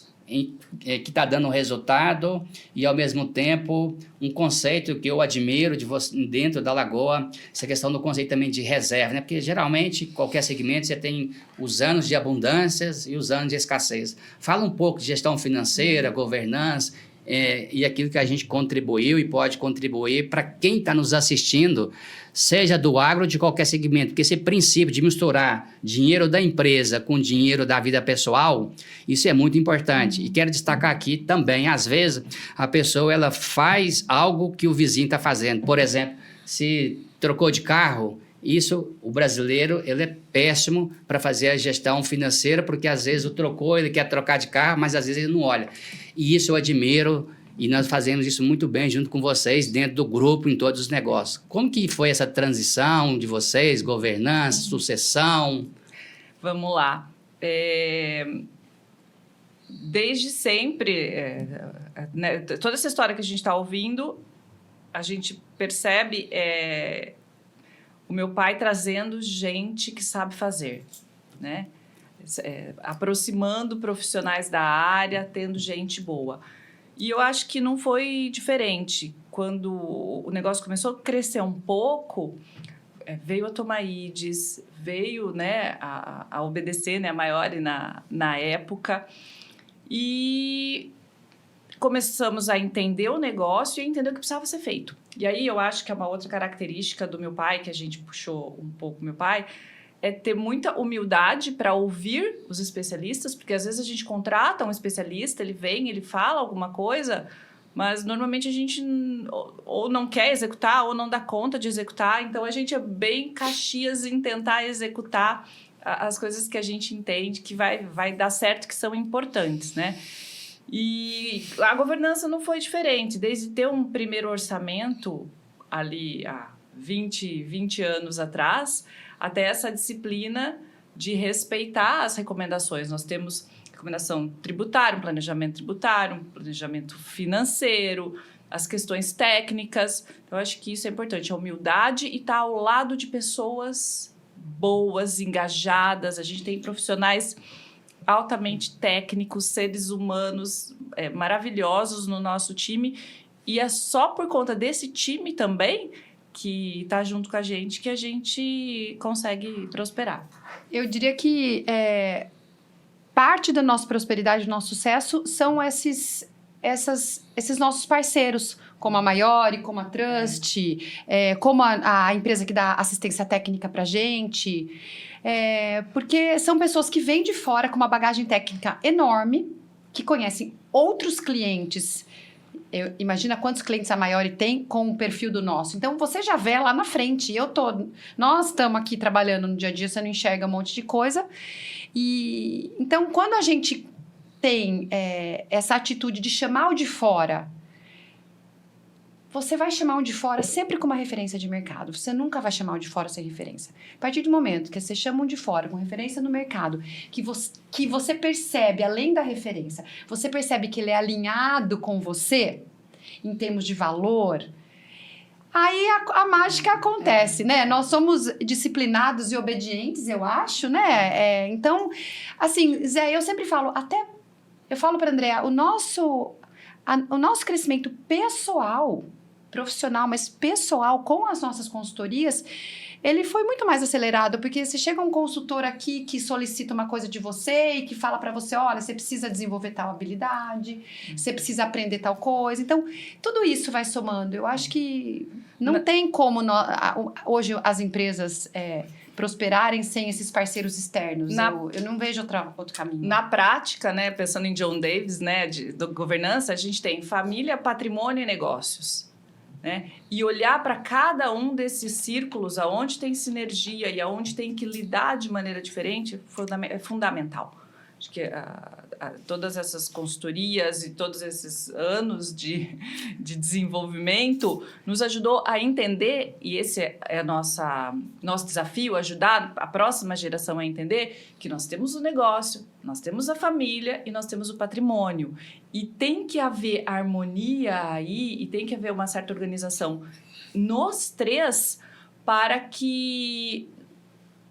que está dando resultado e, ao mesmo tempo, um conceito que eu admiro de você, dentro da Lagoa, essa questão do conceito também de reserva, né? Porque, geralmente, qualquer segmento, você tem os anos de abundâncias e os anos de escassez. Fala um pouco de gestão financeira, governança, e aquilo que a gente contribuiu e pode contribuir para quem está nos assistindo, seja do agro ou de qualquer segmento, porque esse princípio de misturar dinheiro da empresa com dinheiro da vida pessoal, isso é muito importante. E quero destacar aqui também, às vezes, a pessoa ela faz algo que o vizinho está fazendo. Por exemplo, se trocou de carro, isso, o brasileiro, ele é péssimo para fazer a gestão financeira, porque às vezes o trocou, ele quer trocar de carro, mas às vezes ele não olha. E isso eu admiro, e nós fazemos isso muito bem junto com vocês, dentro do grupo, em todos os negócios. Como que foi essa transição de vocês, governança, sucessão? Vamos lá. Desde sempre, né, toda essa história que a gente está ouvindo, a gente percebe o meu pai trazendo gente que sabe fazer, né? Aproximando profissionais da área, tendo gente boa. E eu acho que não foi diferente. Quando o negócio começou a crescer um pouco, veio a Tomaides, veio, né, a obedecer, né, a Maiore na época, e começamos a entender o negócio e a entender o que precisava ser feito. E aí eu acho que é uma outra característica do meu pai, que a gente puxou um pouco meu pai, é ter muita humildade para ouvir os especialistas, porque às vezes a gente contrata um especialista, ele vem, ele fala alguma coisa, mas normalmente a gente ou não quer executar ou não dá conta de executar, então a gente é bem Caxias em tentar executar as coisas que a gente entende que vai dar certo, que são importantes, né? E a governança não foi diferente, desde ter um primeiro orçamento ali há 20 anos atrás, até essa disciplina de respeitar as recomendações. Nós temos recomendação tributária, um planejamento financeiro, as questões técnicas. Então, eu acho que isso é importante, a humildade e estar ao lado de pessoas boas, engajadas. A gente tem profissionais altamente técnicos, seres humanos maravilhosos no nosso time, e é só por conta desse time também que está junto com a gente que a gente consegue prosperar. Eu diria que parte da nossa prosperidade, do nosso sucesso, são esses nossos parceiros, como a Maiore, como a Trust, como a empresa que dá assistência técnica para a gente. Porque são pessoas que vêm de fora com uma bagagem técnica enorme, que conhecem outros clientes. Imagina quantos clientes a Maiore tem com o perfil do nosso. Então, você já vê lá na frente. Nós estamos aqui trabalhando no dia a dia, você não enxerga um monte de coisa. Então, quando a gente tem essa atitude de chamar o de fora, você vai chamar o de fora sempre com uma referência de mercado. Você nunca vai chamar o de fora sem referência. A partir do momento que você chama um de fora com referência no mercado, que você percebe, além da referência, você percebe que ele é alinhado com você, em termos de valor, aí a mágica acontece, né? Nós somos disciplinados e obedientes, eu acho, né? Então, assim, Zé, eu sempre falo, eu falo para a Andréa, o nosso crescimento pessoal, profissional, mas pessoal, com as nossas consultorias, ele foi muito mais acelerado, porque você chega um consultor aqui que solicita uma coisa de você e que fala para você, olha, você precisa desenvolver tal habilidade, você precisa aprender tal coisa. Então, tudo isso vai somando. Eu acho que não tem como hoje as empresas prosperarem sem esses parceiros externos. Eu não vejo outro caminho. Na prática, né, pensando em John Davis, né, do governança, a gente tem família, patrimônio e negócios. né? E olhar para cada um desses círculos, aonde tem sinergia e aonde tem que lidar de maneira diferente, é fundamental. Acho que todas essas consultorias e todos esses anos de desenvolvimento nos ajudou a entender, e esse é nosso desafio, ajudar a próxima geração a entender que nós temos o negócio, nós temos a família e nós temos o patrimônio. E tem que haver harmonia aí e tem que haver uma certa organização nos três para que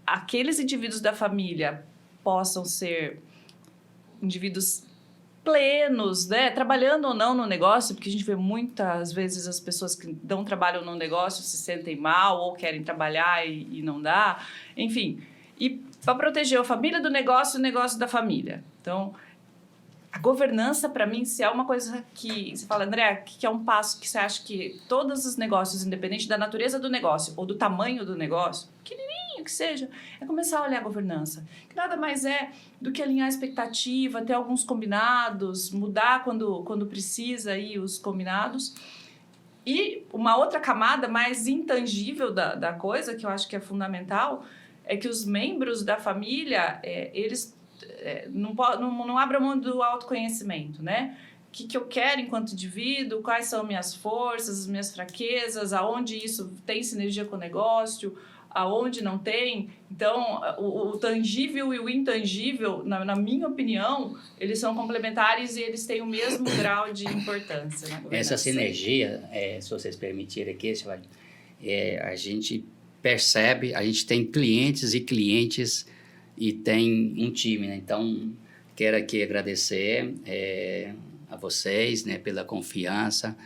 aqueles indivíduos da família possam ser indivíduos plenos, né? Trabalhando ou não no negócio, porque a gente vê muitas vezes as pessoas que não trabalham no negócio se sentem mal ou querem trabalhar e não dá. Enfim, e para proteger a família do negócio e o negócio da família. Então, a governança, para mim, se é uma coisa que... Você fala, André, que é um passo que você acha que todos os negócios, independente da natureza do negócio ou do tamanho do negócio, pequenininho que seja, é começar a olhar a governança. Que nada mais é do que alinhar a expectativa, ter alguns combinados, mudar quando precisa aí os combinados. E uma outra camada mais intangível da coisa, que eu acho que é fundamental, é que os membros da família, eles não abram mão do autoconhecimento, né? O que eu quero enquanto indivíduo, quais são minhas forças, as minhas fraquezas, aonde isso tem sinergia com o negócio, aonde não tem. Então, o tangível e o intangível, na minha opinião, eles são complementares e eles têm o mesmo grau de importância na governança. Essa sinergia, se vocês permitirem aqui, a gente percebe, a gente tem clientes e tem um time, né? Então, quero aqui agradecer a vocês, né, pela confiança.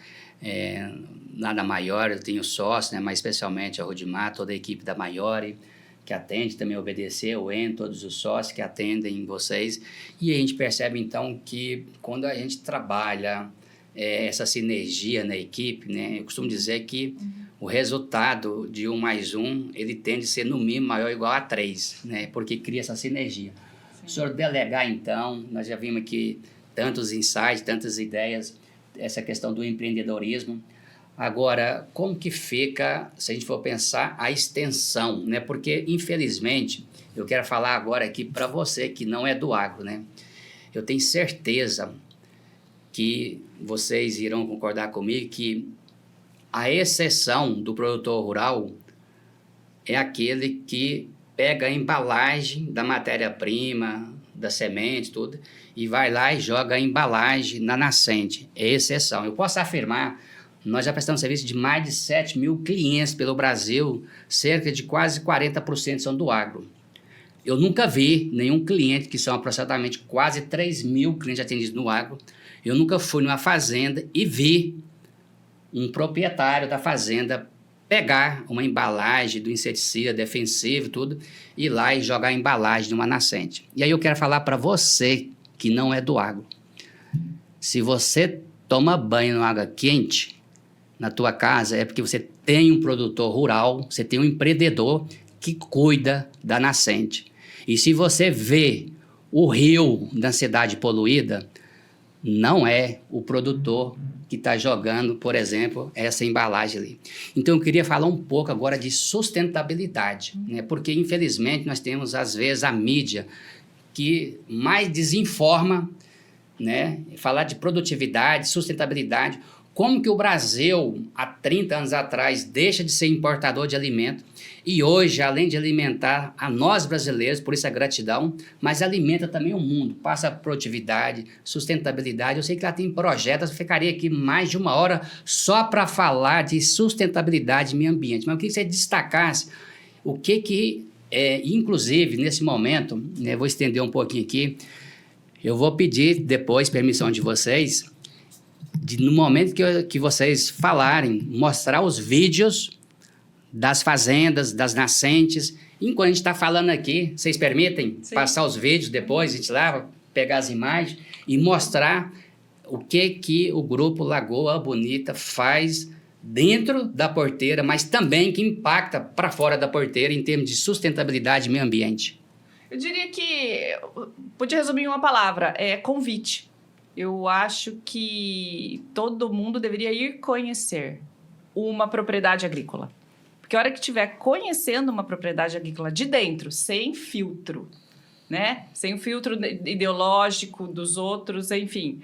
Nada Maior, eu tenho sócio, né, mas especialmente a Rudimar, toda a equipe da Maiore, que atende também Obedecer, o EN, todos os sócios que atendem vocês. E a gente percebe, então, que quando a gente trabalha essa sinergia na equipe, né, eu costumo dizer que o resultado de 1 mais 1, ele tende a ser no mínimo maior ou igual a 3, né, porque cria essa sinergia. Sim. O senhor delegar, então, nós já vimos aqui tantos insights, tantas ideias, essa questão do empreendedorismo. Agora, como que fica, se a gente for pensar, a extensão, né? Porque, infelizmente, eu quero falar agora aqui para você que não é do agro, né? Eu tenho certeza que vocês irão concordar comigo que a exceção do produtor rural é aquele que pega a embalagem da matéria-prima, da semente, tudo, e vai lá e joga a embalagem na nascente. É exceção. Eu posso afirmar, nós já prestamos serviço de mais de 7 mil clientes pelo Brasil, cerca de quase 40% são do agro. Eu nunca vi nenhum cliente, que são aproximadamente quase 3 mil clientes atendidos no agro, eu nunca fui numa fazenda e vi um proprietário da fazenda pegar uma embalagem do inseticida defensivo, tudo, ir lá e jogar a embalagem de uma nascente. E aí eu quero falar para você que não é do agro. Se você toma banho na água quente na tua casa, é porque você tem um produtor rural, você tem um empreendedor que cuida da nascente. E se você vê o rio da cidade poluída, não é o produtor que está jogando, por exemplo, essa embalagem ali. Então, eu queria falar um pouco agora de sustentabilidade, né? Porque, infelizmente, nós temos, às vezes, a mídia que mais desinforma, né? Falar de produtividade, sustentabilidade, como que o Brasil, há 30 anos atrás, deixa de ser importador de alimento e hoje, além de alimentar a nós brasileiros, por isso a gratidão, mas alimenta também o mundo, passa produtividade, sustentabilidade. Eu sei que lá tem projetos, eu ficaria aqui mais de 1 hora só para falar de sustentabilidade e meio ambiente, mas eu queria que você destacasse o que inclusive, nesse momento, né, vou estender um pouquinho aqui, eu vou pedir depois permissão de vocês, no momento que vocês falarem, mostrar os vídeos das fazendas, das nascentes. Enquanto a gente está falando aqui, vocês permitem? Sim. Passar os vídeos depois, a gente lá, pegar as imagens e mostrar o que o Grupo Lagoa Bonita faz dentro da porteira, mas também que impacta para fora da porteira em termos de sustentabilidade e meio ambiente. Eu diria que, podia resumir em uma palavra, é convite. Eu acho que todo mundo deveria ir conhecer. uma propriedade agrícola. Porque a hora que estiver conhecendo uma propriedade agrícola de dentro, sem filtro, né? Sem o filtro ideológico dos outros, enfim.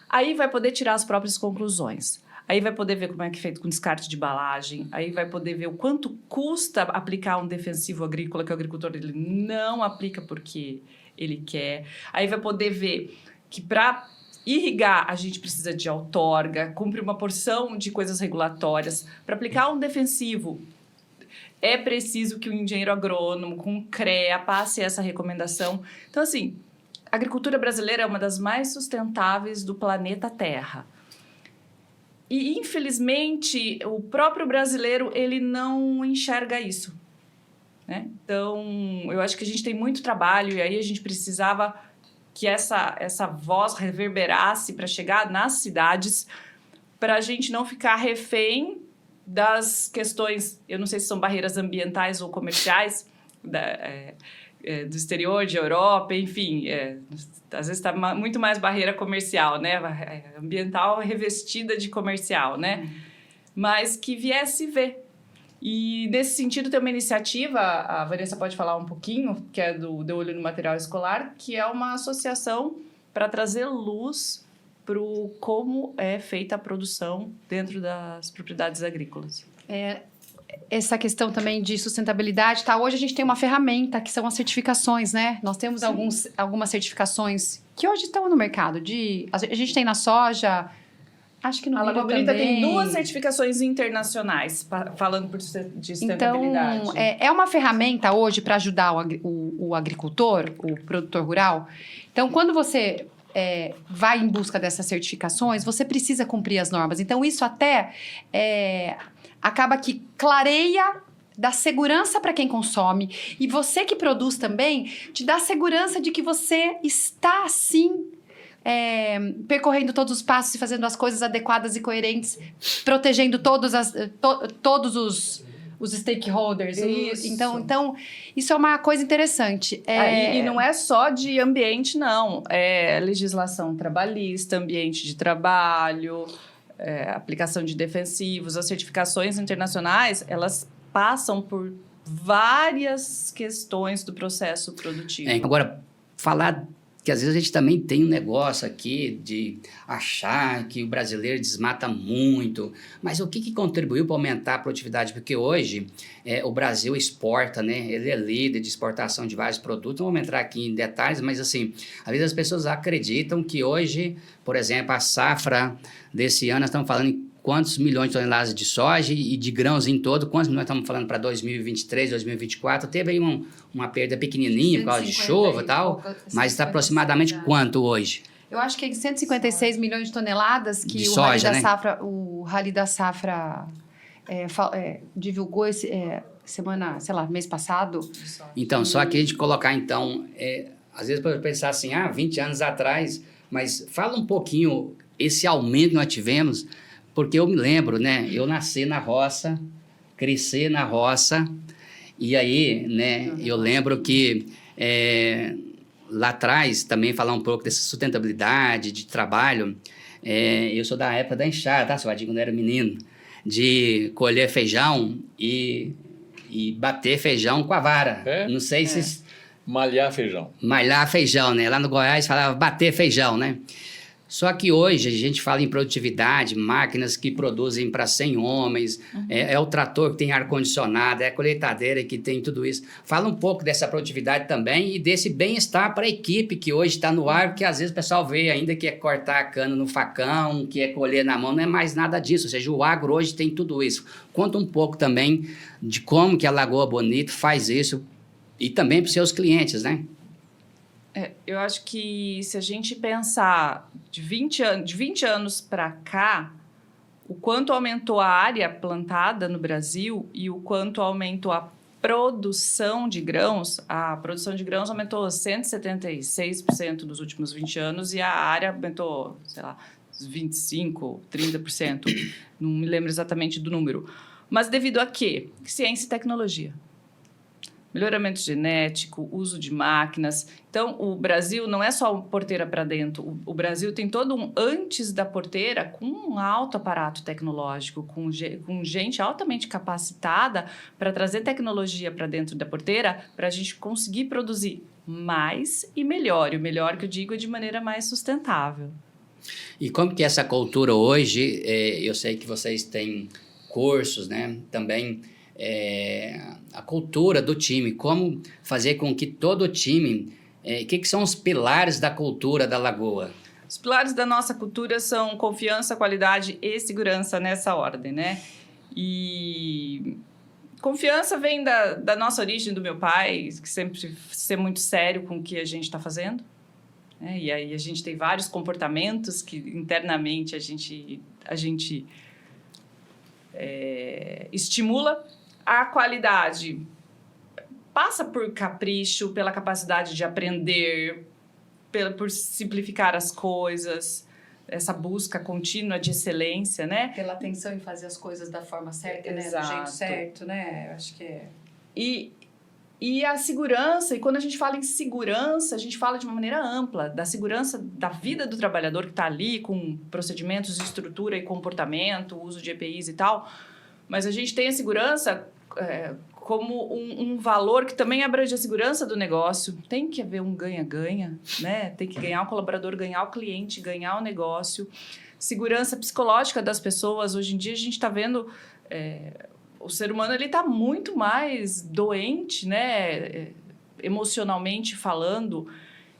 Aí vai poder tirar as próprias conclusões. Aí vai poder ver como é que é feito com descarte de embalagem. Aí vai poder ver o quanto custa aplicar um defensivo agrícola que o agricultor ele não aplica porque ele quer. Aí vai poder ver que para irrigar a gente precisa de outorga, cumprir uma porção de coisas regulatórias. Para aplicar um defensivo, é preciso que o engenheiro agrônomo com CREA passe essa recomendação. Então, assim, a agricultura brasileira é uma das mais sustentáveis do planeta Terra. E, infelizmente, o próprio brasileiro ele não enxerga isso, né? Então, eu acho que a gente tem muito trabalho e aí a gente precisava que essa voz reverberasse para chegar nas cidades, para a gente não ficar refém das questões, eu não sei se são barreiras ambientais ou comerciais, do exterior, de Europa, enfim, às vezes está muito mais barreira comercial, né? Ambiental revestida de comercial, né? Mas que viesse ver. E, nesse sentido, tem uma iniciativa, a Vanessa pode falar um pouquinho, que é do De Olho no Material Escolar, que é uma associação para trazer luz para como é feita a produção dentro das propriedades agrícolas. Essa questão também de sustentabilidade, tá? Hoje a gente tem uma ferramenta que são as certificações, né? Nós temos algumas certificações que hoje estão no mercado. A gente tem na soja, acho que no milho Lagoa Bonita também. tem 2 certificações internacionais falando de sustentabilidade. Então, é uma ferramenta hoje para ajudar o agricultor, o produtor rural. Então, quando você vai em busca dessas certificações, você precisa cumprir as normas. Então, isso até acaba que clareia, dá segurança para quem consome. E você que produz também, te dá segurança de que você está, sim, percorrendo todos os passos e fazendo as coisas adequadas e coerentes, protegendo todos os stakeholders. Isso. Então, isso é uma coisa interessante. E não é só de ambiente, não. É legislação trabalhista, ambiente de trabalho, aplicação de defensivos. As certificações internacionais, elas passam por várias questões do processo produtivo. Agora, falar que às vezes a gente também tem um negócio aqui de achar que o brasileiro desmata muito, mas o que contribuiu para aumentar a produtividade? Porque hoje o Brasil exporta, né? Ele é líder de exportação de vários produtos. Não vamos entrar aqui em detalhes, mas assim, às vezes as pessoas acreditam que hoje, por exemplo, a safra desse ano, nós estamos falando em quantos milhões de toneladas de soja e de grãos em todo, quantos nós estamos falando para 2023, 2024, teve aí uma perda pequenininha por causa de chuva e tal, mas está aproximadamente quanto hoje? Eu acho que é 156 milhões de toneladas que de o soja, Rally da Safra divulgou semana, sei lá, mês passado. Então, só que a gente colocar, então, às vezes pode pensar assim, 20 anos atrás, mas fala um pouquinho esse aumento que nós tivemos, porque eu me lembro, né? Eu nasci na roça, cresci na roça, e aí, né? Eu lembro que lá atrás, também falar um pouco dessa sustentabilidade, de trabalho, eu sou da época da enxada, tá, seu Adinho, quando eu era menino, de colher feijão e bater feijão com a vara. Não sei se... Malhar feijão. Malhar feijão, né? Lá no Goiás falava bater feijão, né? Só que hoje a gente fala em produtividade, máquinas que produzem para 100 homens, é o trator que tem ar-condicionado, é a colheitadeira que tem tudo isso. Fala um pouco dessa produtividade também e desse bem-estar para a equipe que hoje está no ar, porque às vezes o pessoal vê ainda que é cortar a cana no facão, que é colher na mão, não é mais nada disso. Ou seja, o agro hoje tem tudo isso. Conta um pouco também de como que a Lagoa Bonita faz isso e também para os seus clientes, né? Eu acho que se a gente pensar de 20 anos para cá, o quanto aumentou a área plantada no Brasil e o quanto aumentou a produção de grãos, a produção de grãos aumentou 176% nos últimos 20 anos e a área aumentou, sei lá, 25%, 30%, não me lembro exatamente do número. Mas devido a quê? Ciência e tecnologia. melhoramento genético, uso de máquinas. Então, o Brasil não é só porteira para dentro. O Brasil tem todo um antes da porteira com um alto aparato tecnológico, com gente altamente capacitada para trazer tecnologia para dentro da porteira para a gente conseguir produzir mais e melhor. E o melhor que eu digo é de maneira mais sustentável. E como que é essa cultura hoje? Eu sei que vocês têm cursos, né? Também a cultura do time. Como fazer com que todo o time... O que são os pilares da cultura da Lagoa? Os pilares da nossa cultura são confiança, qualidade e segurança nessa ordem, né? E confiança vem da nossa origem, do meu pai, que sempre ser muito sério com o que a gente está fazendo. E aí a gente tem vários comportamentos que internamente a gente estimula. A qualidade passa por capricho, pela capacidade de aprender, por simplificar as coisas, essa busca contínua de excelência, né? Pela atenção em fazer as coisas da forma certa, né? Exato. Do jeito certo, né? Eu acho que é... E a segurança, e quando a gente fala em segurança, a gente fala de uma maneira ampla, da segurança da vida do trabalhador que está ali, com procedimentos de estrutura e comportamento, uso de EPIs e tal, mas a gente tem a segurança como um valor que também abrange a segurança do negócio. Tem que haver um ganha-ganha, né? Tem que ganhar o colaborador, ganhar o cliente, ganhar o negócio. Segurança psicológica das pessoas. Hoje em dia a gente está vendo... o ser humano está muito mais doente, né? Emocionalmente falando.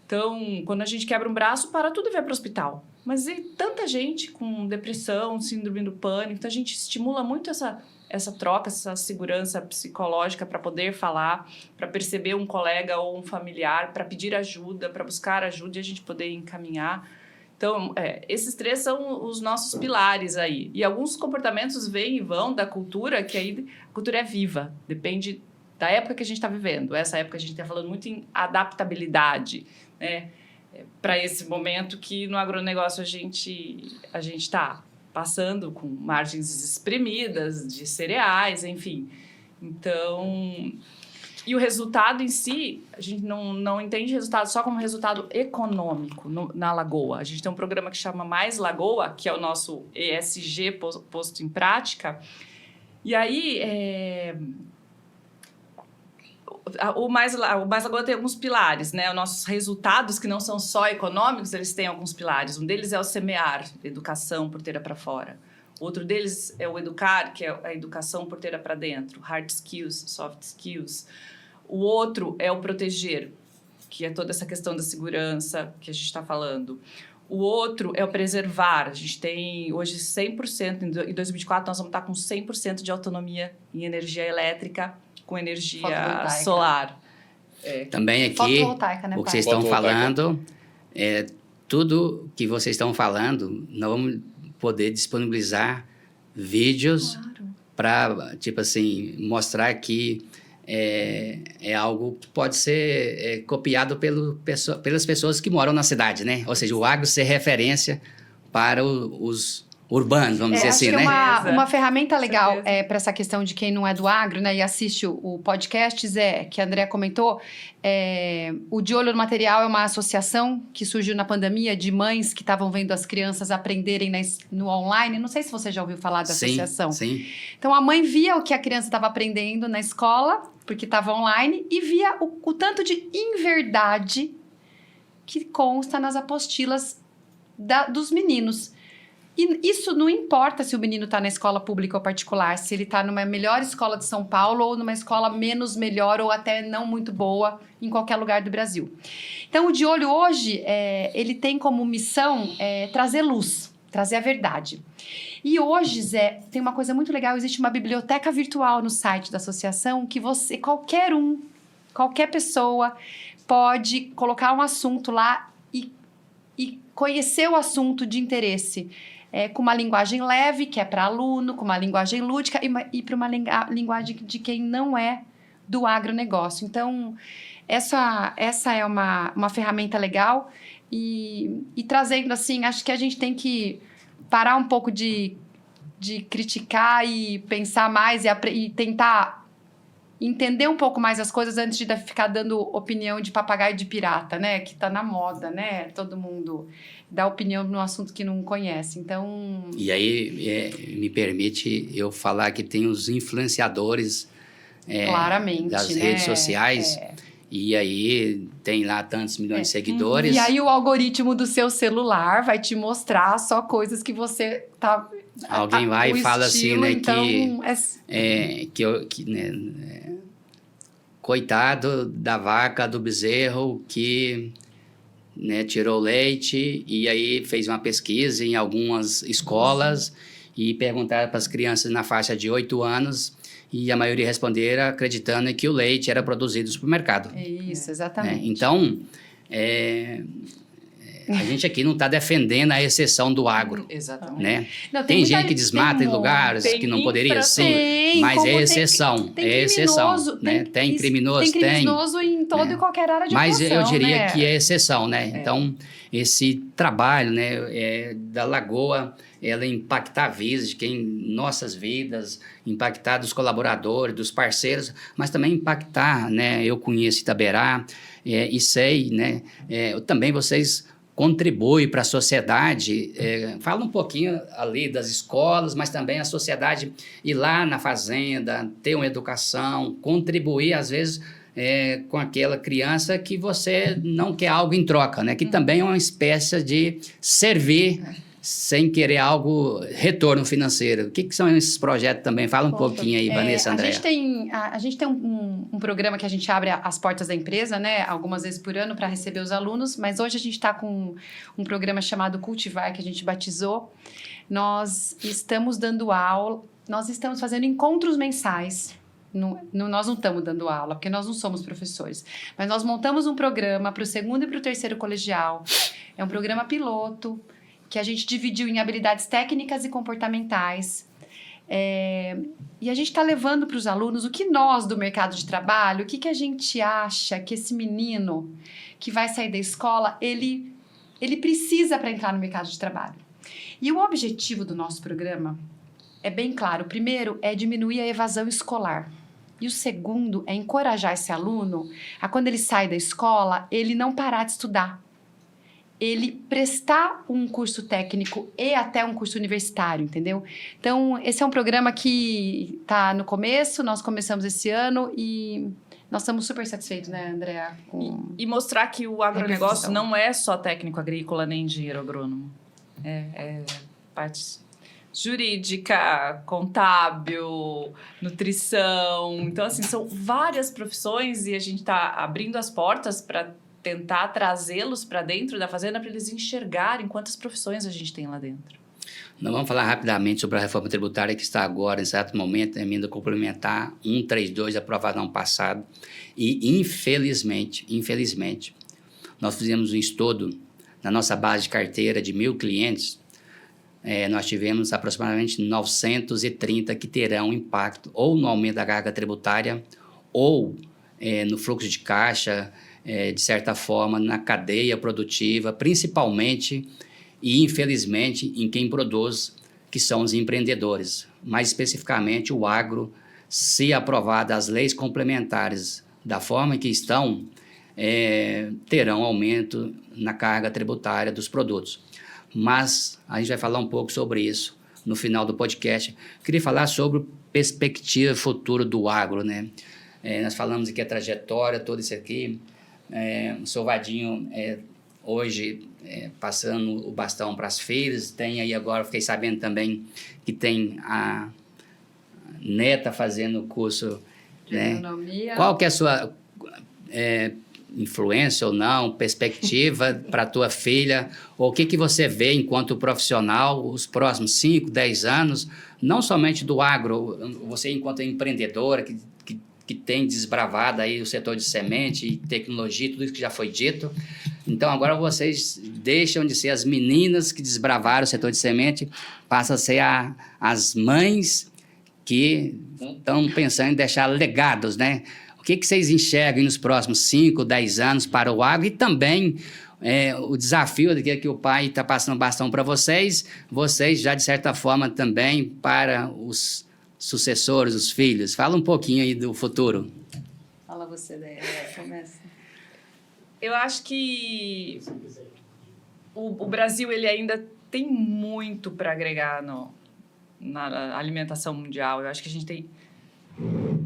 Então, quando a gente quebra um braço, para tudo e vai para o hospital. Mas e tanta gente com depressão, síndrome do pânico. Então, a gente estimula muito essa troca, essa segurança psicológica para poder falar, para perceber um colega ou um familiar, para pedir ajuda, para buscar ajuda e a gente poder encaminhar. Então, esses três são os nossos pilares aí. E alguns comportamentos vêm e vão da cultura, que aí a cultura é viva, depende da época que a gente está vivendo. Essa época a gente está falando muito em adaptabilidade, né? Para esse momento que no agronegócio a gente está passando com margens espremidas de cereais, enfim. Então... E o resultado em si, a gente não entende resultado só como resultado econômico na Lagoa. A gente tem um programa que chama Mais Lagoa, que é o nosso ESG posto em prática. E aí, o Mais Lagoa tem alguns pilares, né? Os nossos resultados, que não são só econômicos, eles têm alguns pilares. Um deles é o semear, educação porteira para fora. Outro deles é o educar, que é a educação porteira para dentro, hard skills, soft skills. O outro é o proteger, que é toda essa questão da segurança que a gente está falando. O outro é o preservar. A gente tem hoje 100%, em 2024 nós vamos estar com 100% de autonomia em energia elétrica, com energia solar. Também aqui, fotovoltaica, né, o que vocês estão falando, tudo que vocês estão falando, nós vamos poder disponibilizar vídeos para, tipo assim, mostrar que é algo que pode ser copiado pelas pessoas que moram na cidade, né? Ou seja, o agro ser referência para os urbanos, vamos dizer assim, né? Acho que uma ferramenta legal para essa questão de quem não é do agro, né, e assiste o podcast, que a Andrea comentou, o De Olho no Material é uma associação que surgiu na pandemia de mães que estavam vendo as crianças aprenderem no online. Não sei se você já ouviu falar da associação. Sim. Então, a mãe via o que a criança estava aprendendo na escola, porque estava online, e via o tanto de inverdade que consta nas apostilas dos meninos. E isso não importa se o menino está na escola pública ou particular, se ele está numa melhor escola de São Paulo ou numa escola menos melhor ou até não muito boa em qualquer lugar do Brasil. Então, o De Olho hoje, ele tem como missão trazer luz, trazer a verdade. E hoje, Zé, tem uma coisa muito legal, existe uma biblioteca virtual no site da associação que qualquer pessoa pode colocar um assunto lá e conhecer o assunto de interesse. Com uma linguagem leve, que é para aluno, com uma linguagem lúdica e para uma linguagem de quem não é do agronegócio. Então, essa é uma ferramenta legal e trazendo assim, acho que a gente tem que parar um pouco de criticar e pensar mais e tentar entender um pouco mais as coisas antes de ficar dando opinião de papagaio de pirata, né? Que tá na moda, né? Todo mundo dá opinião no assunto que não conhece. Então... E aí, me permite eu falar que tem os influenciadores claramente, das né? redes sociais. E aí tem lá tantos milhões de seguidores. E aí o algoritmo do seu celular vai te mostrar só coisas que você tá... Alguém vai e fala assim, né, então, coitado da vaca, do bezerro que, né, tirou leite, e aí fez uma pesquisa em algumas escolas e perguntaram para as crianças na faixa de 8 anos, e a maioria responderam acreditando que o leite era produzido no supermercado. Isso, exatamente. Então, a gente aqui não está defendendo a exceção do agro. Exatamente. Né? Não, tem gente que desmata em lugares que não poderia sim, mas é exceção. É exceção. Né? Tem criminoso, tem criminoso em toda e qualquer área de mas atuação. Mas eu diria né? que é exceção, né? Então, esse trabalho, né, da Lagoa, ela impactar vidas de quem, nossas vidas, impactar dos colaboradores, dos parceiros, mas também impactar, né? Eu conheço Itaberá e sei, né? Também vocês contribui para a sociedade, fala um pouquinho ali das escolas, mas também a sociedade ir lá na fazenda, ter uma educação, contribuir, às vezes, com aquela criança que você não quer algo em troca, né? Que também é uma espécie de servir sem querer algo, retorno financeiro. O que são esses projetos também? Fala um pouquinho aí, Vanessa, Andréa. A gente tem um programa que a gente abre as portas da empresa, né? Algumas vezes por ano para receber os alunos, mas hoje a gente está com um programa chamado Cultivar, que a gente batizou. Nós estamos dando aula, nós estamos fazendo encontros mensais. Nós não estamos dando aula, porque nós não somos professores. Mas nós montamos um programa para o 2º e para o 3º colegial. É um programa piloto, que a gente dividiu em habilidades técnicas e comportamentais. E a gente está levando para os alunos o que nós, do mercado de trabalho, o que a gente acha que esse menino que vai sair da escola, ele precisa para entrar no mercado de trabalho. E o objetivo do nosso programa é bem claro. O primeiro é diminuir a evasão escolar. E o segundo é encorajar esse aluno a, quando ele sai da escola, ele não parar de estudar. Ele prestar um curso técnico e até um curso universitário, entendeu? Então, esse é um programa que está no começo, nós começamos esse ano e nós estamos super satisfeitos, né, Andréa? E mostrar que o agronegócio não é só técnico agrícola nem engenheiro agrônomo. É parte jurídica, contábil, nutrição. Então, assim, são várias profissões e a gente está abrindo as portas para tentar trazê-los para dentro da fazenda para eles enxergarem quantas profissões a gente tem lá dentro. Nós vamos falar rapidamente sobre a reforma tributária que está agora, em exato momento, a emenda complementar 132, aprovada no ano passado. E, infelizmente, nós fizemos um estudo na nossa base de carteira de 1.000 clientes. Nós tivemos aproximadamente 930 que terão impacto ou no aumento da carga tributária ou no fluxo de caixa, de certa forma, na cadeia produtiva, principalmente e, infelizmente, em quem produz, que são os empreendedores. Mais especificamente, o agro, se aprovadas as leis complementares da forma que estão, terão aumento na carga tributária dos produtos. Mas a gente vai falar um pouco sobre isso no final do podcast. Queria falar sobre perspectiva futura do agro, né? Nós falamos aqui a trajetória, tudo isso aqui. O seu Vadinho hoje passando o bastão para as filhas, tem aí agora, fiquei sabendo também que tem a neta fazendo o curso de agronomia. Qual que é a sua influência ou não, perspectiva para a tua filha, ou o que você vê enquanto profissional os próximos 5, 10 anos, não somente do agro, você enquanto empreendedora que tem desbravado aí o setor de semente e tecnologia, tudo isso que já foi dito. Então, agora vocês deixam de ser as meninas que desbravaram o setor de semente, passam a ser as mães que estão pensando em deixar legados, né? O que vocês enxergam nos próximos 5, 10 anos para o agro e também o desafio de que o pai está passando bastão para vocês já, de certa forma, também para os sucessores, os filhos? Fala um pouquinho aí do futuro. Fala você, daí, começa. Eu acho que o Brasil ele ainda tem muito para agregar na alimentação mundial. Eu acho que a gente tem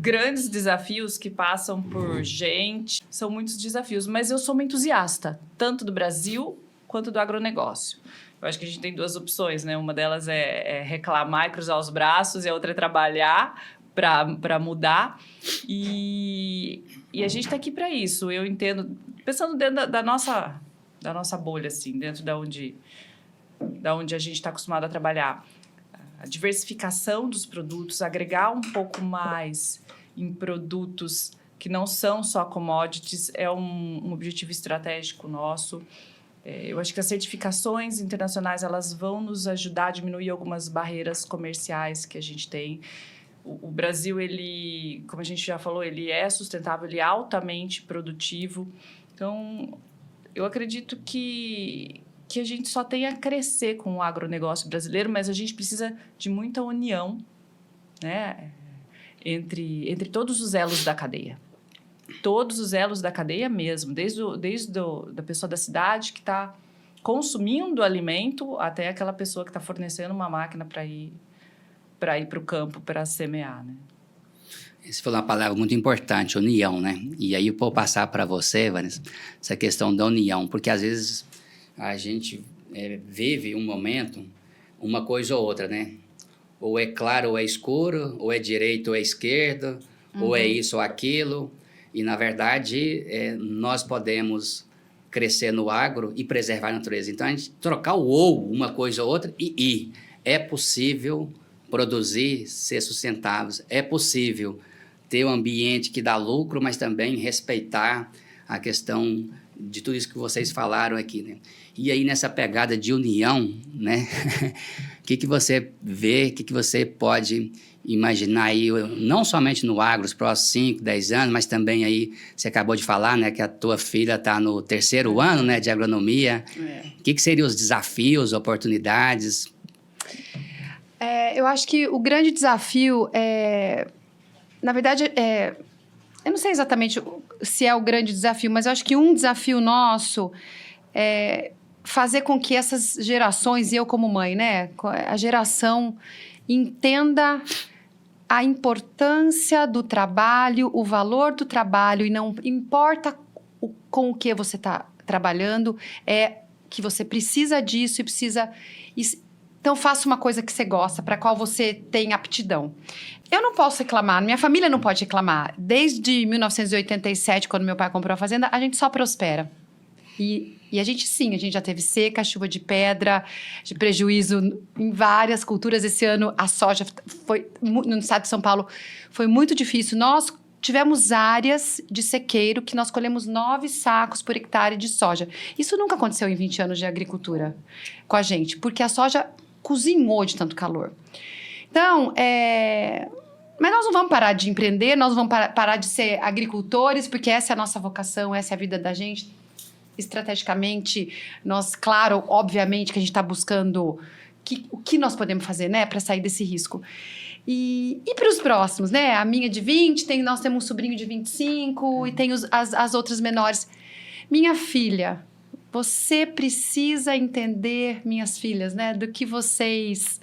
grandes desafios que passam por gente. São muitos desafios, mas eu sou uma entusiasta, tanto do Brasil quanto do agronegócio. Eu acho que a gente tem duas opções, né? Uma delas é reclamar e cruzar os braços, e a outra é trabalhar para mudar. E a gente está aqui para isso. Eu entendo, pensando dentro da nossa bolha, assim, dentro da onde a gente está acostumado a trabalhar. A diversificação dos produtos, agregar um pouco mais em produtos que não são só commodities, é um objetivo estratégico nosso. Eu acho que as certificações internacionais elas vão nos ajudar a diminuir algumas barreiras comerciais que a gente tem. O Brasil, ele, como a gente já falou, ele é sustentável, ele é altamente produtivo. Então, eu acredito que a gente só tem a crescer com o agronegócio brasileiro, mas a gente precisa de muita união, né, entre todos os elos da cadeia. Todos os elos da cadeia mesmo, desde da pessoa da cidade que está consumindo o alimento até aquela pessoa que está fornecendo uma máquina para ir para o campo, para semear, né? Você falou uma palavra muito importante, união, né? E aí eu vou passar para você, Vanessa, essa questão da união, porque às vezes a gente vive um momento, uma coisa ou outra, né? Ou é claro ou é escuro, ou é direito ou é esquerdo, ou é isso ou aquilo. E, na verdade, nós podemos crescer no agro e preservar a natureza. Então, a gente trocar o ou, uma coisa ou outra, e é possível produzir, ser sustentáveis. É possível ter um ambiente que dá lucro, mas também respeitar a questão de tudo isso que vocês falaram aqui, né? E aí, nessa pegada de união, né? O que você vê, o que você pode imaginar aí, não somente no agro, os próximos 5, 10 anos, mas também aí, você acabou de falar, né, que a tua filha está no 3º ano, né, de agronomia. O que seriam os desafios, oportunidades? Eu acho que o grande desafio na verdade, eu não sei exatamente se é o grande desafio, mas eu acho que um desafio nosso é fazer com que essas gerações, e eu como mãe, né, a geração entenda a importância do trabalho, o valor do trabalho, e não importa com o que você está trabalhando, é que você precisa disso e precisa... Então, faça uma coisa que você gosta, para a qual você tem aptidão. Eu não posso reclamar, minha família não pode reclamar. Desde 1987, quando meu pai comprou a fazenda, a gente só prospera. E a gente, sim, a gente já teve seca, chuva de pedra, de prejuízo em várias culturas. Esse ano, a soja no estado de São Paulo foi muito difícil. Nós tivemos áreas de sequeiro que nós colhemos 9 sacos por hectare de soja. Isso nunca aconteceu em 20 anos de agricultura com a gente, porque a soja cozinhou de tanto calor. Então, mas nós não vamos parar de empreender, nós não vamos parar de ser agricultores, porque essa é a nossa vocação, essa é a vida da gente. Estrategicamente, nós, claro, obviamente que a gente está buscando o que nós podemos fazer, né, para sair desse risco. E para os próximos, né? A minha de 20, nós temos um sobrinho de 25 e tem as outras menores. Minha filha, você precisa entender, minhas filhas, né, do que vocês...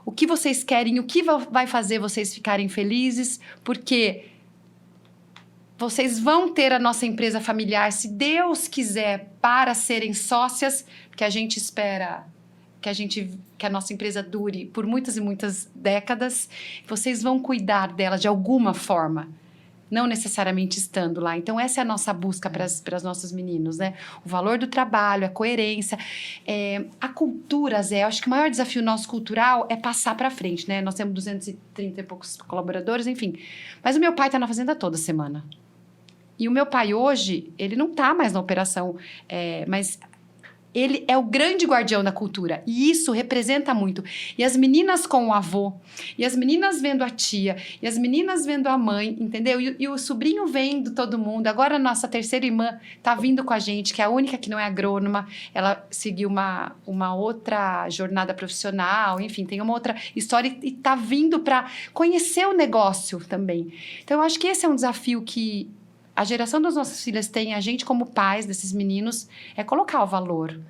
o que vocês querem, o que vai fazer vocês ficarem felizes, porque... Vocês vão ter a nossa empresa familiar, se Deus quiser, para serem sócias, porque a gente espera que a nossa empresa dure por muitas e muitas décadas. Vocês vão cuidar dela de alguma forma, não necessariamente estando lá. Então, essa é a nossa busca para os nossos meninos, né? O valor do trabalho, a coerência, a cultura, Zé. Eu acho que o maior desafio nosso cultural é passar para frente, né? Nós temos 230 e poucos colaboradores, enfim. Mas o meu pai está na fazenda toda semana. E o meu pai hoje, ele não está mais na operação, mas Ele é o grande guardião da cultura. E isso representa muito. E as meninas com o avô, e as meninas vendo a tia, e as meninas vendo a mãe, entendeu? E o sobrinho vendo todo mundo. Agora a nossa terceira irmã tá vindo com a gente, que é a única que não é agrônoma. Ela seguiu uma outra jornada profissional, enfim, tem uma outra história e tá vindo para conhecer o negócio também. Então, eu acho que esse é um desafio que a geração das nossas filhas tem, a gente como pais desses meninos, é colocar o valor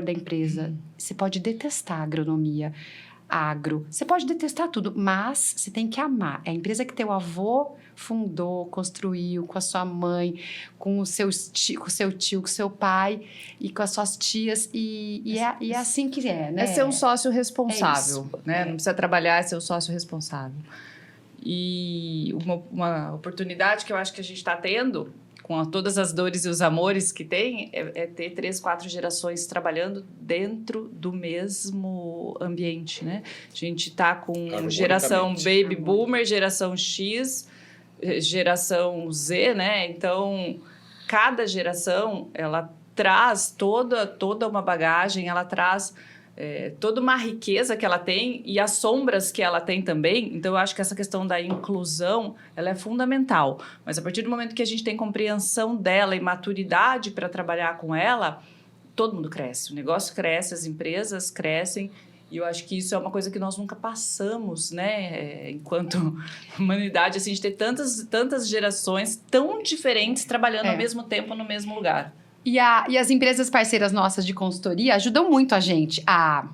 da empresa. Você pode detestar a agronomia, agro, você pode detestar tudo, mas você tem que amar. É a empresa que teu avô fundou, construiu, com a sua mãe, com o seu tio, com o seu pai e com as suas tias, e é assim que é, né? É ser um sócio responsável, É isso. né? Não precisa trabalhar, é ser um sócio responsável. E uma oportunidade que eu acho que a gente está tendo, com todas as dores e os amores que tem, é ter 3, 4 gerações trabalhando dentro do mesmo ambiente, né? A gente está com geração Baby Boomer, geração X, geração Z, né? Então, cada geração, ela traz toda uma bagagem, ela traz toda uma riqueza que ela tem e as sombras que ela tem também. Então, eu acho que essa questão da inclusão, ela é fundamental. Mas a partir do momento que a gente tem compreensão dela e maturidade para trabalhar com ela, todo mundo cresce. O negócio cresce, as empresas crescem. E eu acho que isso é uma coisa que nós nunca passamos, né? Enquanto humanidade, assim, de ter tantas gerações tão diferentes trabalhando ao mesmo tempo no mesmo lugar. E as empresas parceiras nossas de consultoria ajudam muito a gente a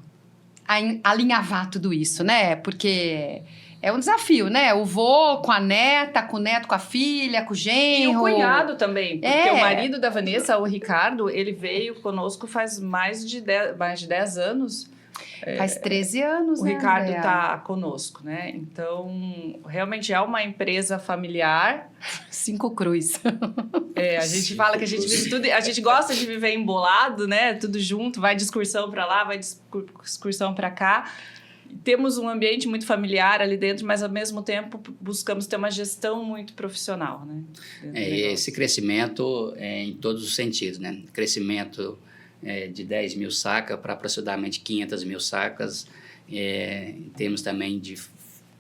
alinhavar tudo isso, né? Porque é um desafio, né? O vô com a neta, com o neto com a filha, com o genro. E o cunhado também, porque o marido da Vanessa, o Ricardo, ele veio conosco faz mais de 10 anos. Faz 13 anos, o Ricardo está conosco, né? Então, realmente é uma empresa familiar. 5 cruz. A gente fala que a gente vive tudo, a gente gosta de viver embolado, né? Tudo junto, vai de excursão para lá, vai de excursão para cá. Temos um ambiente muito familiar ali dentro, mas ao mesmo tempo buscamos ter uma gestão muito profissional, né? Esse crescimento em todos os sentidos, né? Crescimento de 10 mil sacas para aproximadamente 500 mil sacas. Temos também de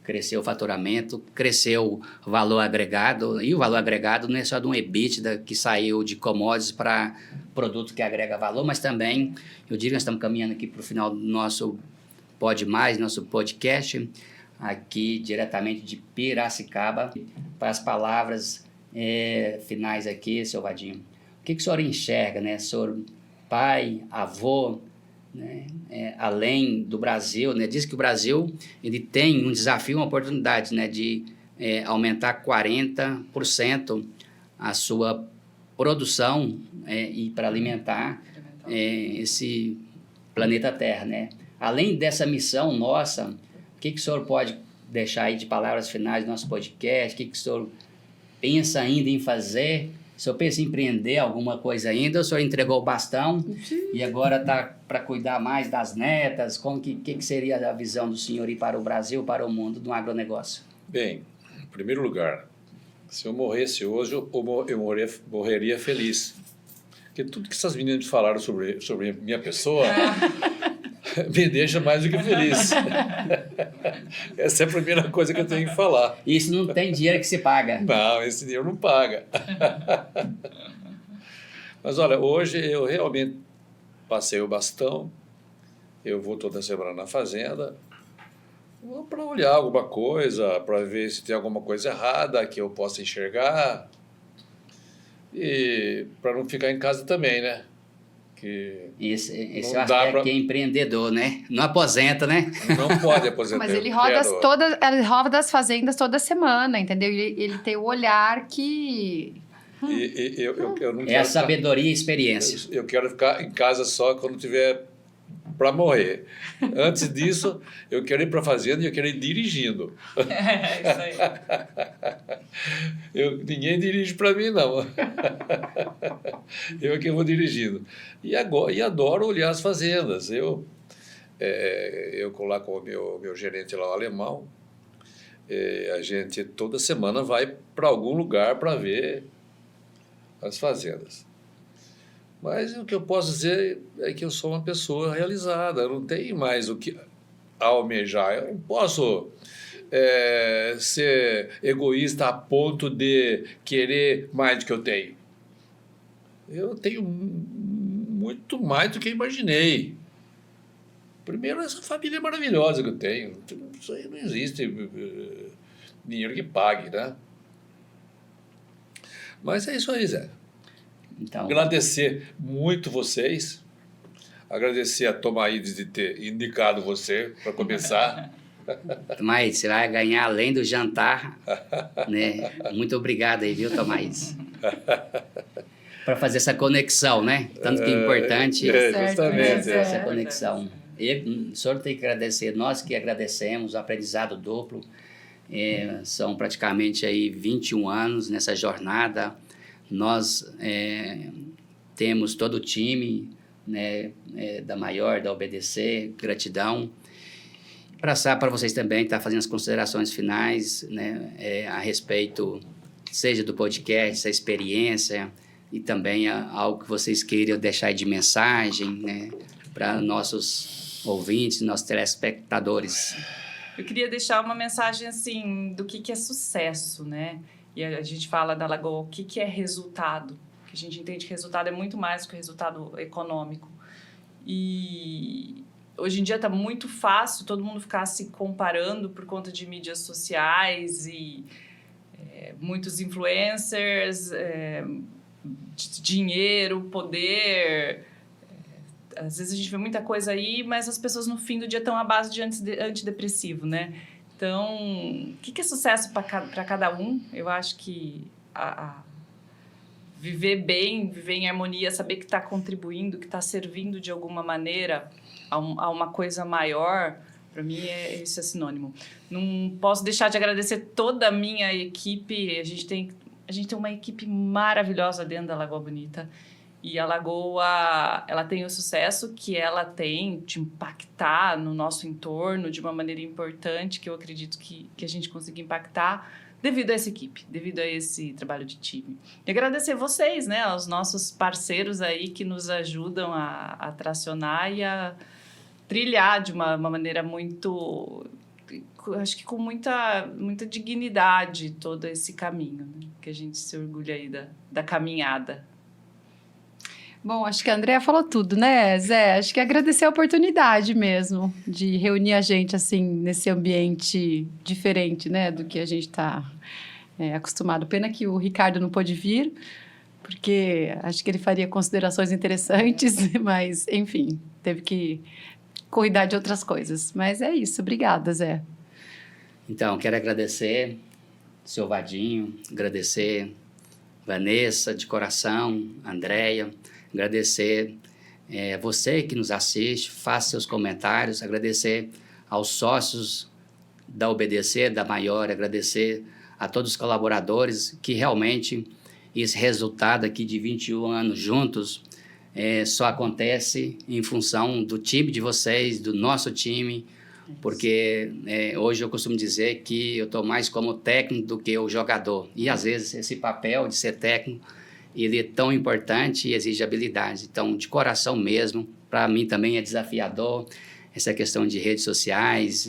crescer o faturamento, cresceu o valor agregado, e o valor agregado não é só de um EBITDA que saiu de commodities para produto que agrega valor, mas também, eu digo, nós estamos caminhando aqui para o final do nosso Pode Mais, nosso podcast, aqui diretamente de Piracicaba, para as palavras finais aqui, seu Vadinho. O que o senhor enxerga, né, senhor pai, avô, né, além do Brasil, né, diz que o Brasil ele tem um desafio, uma oportunidade, né, de aumentar 40% a sua produção e para alimentar esse planeta Terra, né? Além dessa missão nossa, o que o senhor pode deixar aí de palavras finais do nosso podcast? O que o senhor pensa ainda em fazer? O senhor pensa em empreender alguma coisa ainda? O senhor entregou o bastão e agora está para cuidar mais das netas? O que seria a visão do senhor ir para o Brasil, para o mundo do agronegócio? Bem, em primeiro lugar, se eu morresse hoje, eu morreria feliz. Porque tudo que essas meninas falaram sobre minha pessoa me deixa mais do que feliz. Essa é a primeira coisa que eu tenho que falar. Isso não tem dinheiro que se paga. Não, esse dinheiro não paga. Mas olha, hoje eu realmente passei o bastão, eu vou toda semana na fazenda, para olhar alguma coisa, para ver se tem alguma coisa errada que eu possa enxergar, e para não ficar em casa também, né? Esse eu acho que é empreendedor, né? Não aposenta, né? Não pode aposentar. Mas ele roda as fazendas toda semana, entendeu? Ele tem o olhar que... Eu não a sabedoria e experiência. Eu quero ficar em casa só quando tiver para morrer. Antes disso, eu quero ir para a fazenda e eu quero ir dirigindo. Isso aí. Ninguém dirige para mim, não. Eu é que vou dirigindo. E adoro olhar as fazendas. Eu lá com o meu gerente lá, o alemão, a gente toda semana vai para algum lugar para ver as fazendas. Mas o que eu posso dizer é que eu sou uma pessoa realizada, eu não tenho mais o que almejar. Eu não posso ser egoísta a ponto de querer mais do que eu tenho. Eu tenho muito mais do que imaginei. Primeiro, essa família maravilhosa que eu tenho. Isso aí não existe dinheiro que pague, né? Mas é isso aí, Zé. Então, Agradecer muito vocês. Agradecer a Tomaídes de ter indicado você para começar. Tomaídes, você vai ganhar além do jantar, né? Muito obrigado aí, viu, Tomaídes? Para fazer essa conexão, né? Tanto que é importante Justamente. essa conexão. O senhor tem que agradecer, nós que agradecemos o aprendizado duplo. São praticamente aí 21 anos nessa jornada. Nós temos todo o time, né, da Maior, da OBDC, gratidão. Passar para vocês também, estar fazendo as considerações finais, né, a respeito, seja do podcast, essa experiência, e também algo que vocês queiram deixar de mensagem, né, para nossos ouvintes, nossos telespectadores. Eu queria deixar uma mensagem, assim, do que é sucesso, né? E a gente fala da Lagoa, o que é resultado? Que a gente entende que resultado é muito mais do que resultado econômico. E hoje em dia está muito fácil todo mundo ficar se comparando por conta de mídias sociais e muitos influencers, dinheiro, poder. Às vezes a gente vê muita coisa aí, mas as pessoas no fim do dia estão à base de antidepressivo, né? Então, o que é sucesso para cada um? Eu acho que viver bem, viver em harmonia, saber que está contribuindo, que está servindo de alguma maneira a uma coisa maior, para mim isso é sinônimo. Não posso deixar de agradecer toda a minha equipe. A gente tem uma equipe maravilhosa dentro da Lagoa Bonita. E a Lagoa, ela tem o sucesso que ela tem de impactar no nosso entorno de uma maneira importante, que eu acredito que a gente consiga impactar devido a essa equipe, devido a esse trabalho de time. E agradecer vocês, né, aos nossos parceiros aí que nos ajudam a tracionar e a trilhar de uma maneira muito, acho que com muita dignidade todo esse caminho, né, que a gente se orgulha aí da caminhada. Bom, acho que a Andrea falou tudo, né, Zé? Acho que agradecer a oportunidade mesmo de reunir a gente, assim, nesse ambiente diferente, né, do que a gente está acostumado. Pena que o Ricardo não pôde vir, porque acho que ele faria considerações interessantes, mas, enfim, teve que cuidar de outras coisas. Mas é isso, obrigada, Zé. Então, quero agradecer o seu Vadinho, agradecer Vanessa, de coração, Andréia, agradecer você que nos assiste, faça seus comentários, agradecer aos sócios da OBDC, da Maior, agradecer a todos os colaboradores, que realmente esse resultado aqui de 21 anos juntos só acontece em função do time de vocês, do nosso time, porque hoje eu costumo dizer que eu estou mais como técnico do que o jogador. E, às vezes, esse papel de ser técnico, ele é tão importante e exige habilidade. Então, de coração mesmo, para mim também é desafiador essa questão de redes sociais,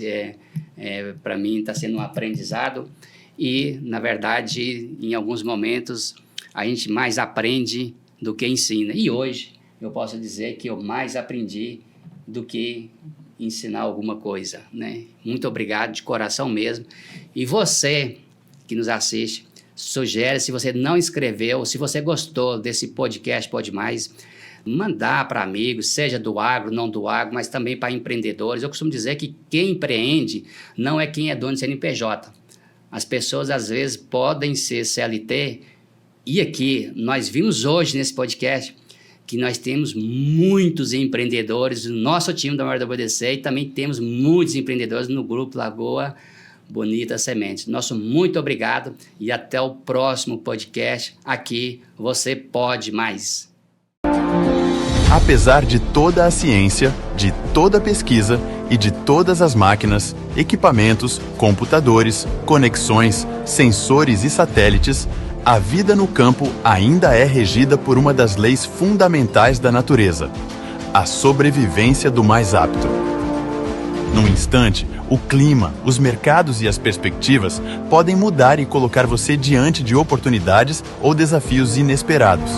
para mim está sendo um aprendizado e, na verdade, em alguns momentos, a gente mais aprende do que ensina. E hoje, eu posso dizer que eu mais aprendi do que ensinar alguma coisa, né? Muito obrigado, de coração mesmo. E você que nos assiste, sugere, se você não inscreveu, se você gostou desse podcast, pode mais, mandar para amigos, seja do agro, não do agro, mas também para empreendedores. Eu costumo dizer que quem empreende não é quem é dono de CNPJ. As pessoas, às vezes, podem ser CLT, e aqui, nós vimos hoje nesse podcast que nós temos muitos empreendedores no nosso time da Maior da OBDC e também temos muitos empreendedores no Grupo Lagoa Bonita Sementes. Nosso muito obrigado e até o próximo podcast. Aqui você pode mais. Apesar de toda a ciência, de toda a pesquisa e de todas as máquinas, equipamentos, computadores, conexões, sensores e satélites, a vida no campo ainda é regida por uma das leis fundamentais da natureza: a sobrevivência do mais apto. Num instante, o clima, os mercados e as perspectivas podem mudar e colocar você diante de oportunidades ou desafios inesperados.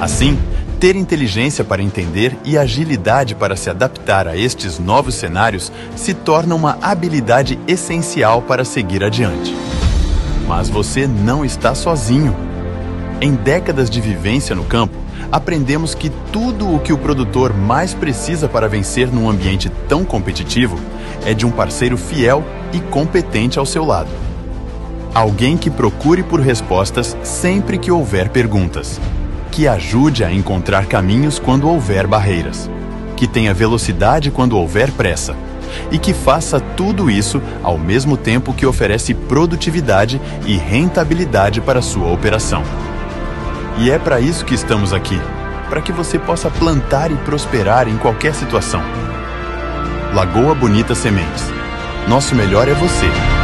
Assim, ter inteligência para entender e agilidade para se adaptar a estes novos cenários se torna uma habilidade essencial para seguir adiante. Mas você não está sozinho. Em décadas de vivência no campo, aprendemos que tudo o que o produtor mais precisa para vencer num ambiente tão competitivo é de um parceiro fiel e competente ao seu lado. Alguém que procure por respostas sempre que houver perguntas, que ajude a encontrar caminhos quando houver barreiras, que tenha velocidade quando houver pressa e que faça tudo isso ao mesmo tempo que oferece produtividade e rentabilidade para sua operação. E é para isso que estamos aqui, para que você possa plantar e prosperar em qualquer situação. Lagoa Bonita Sementes. Nosso melhor é você.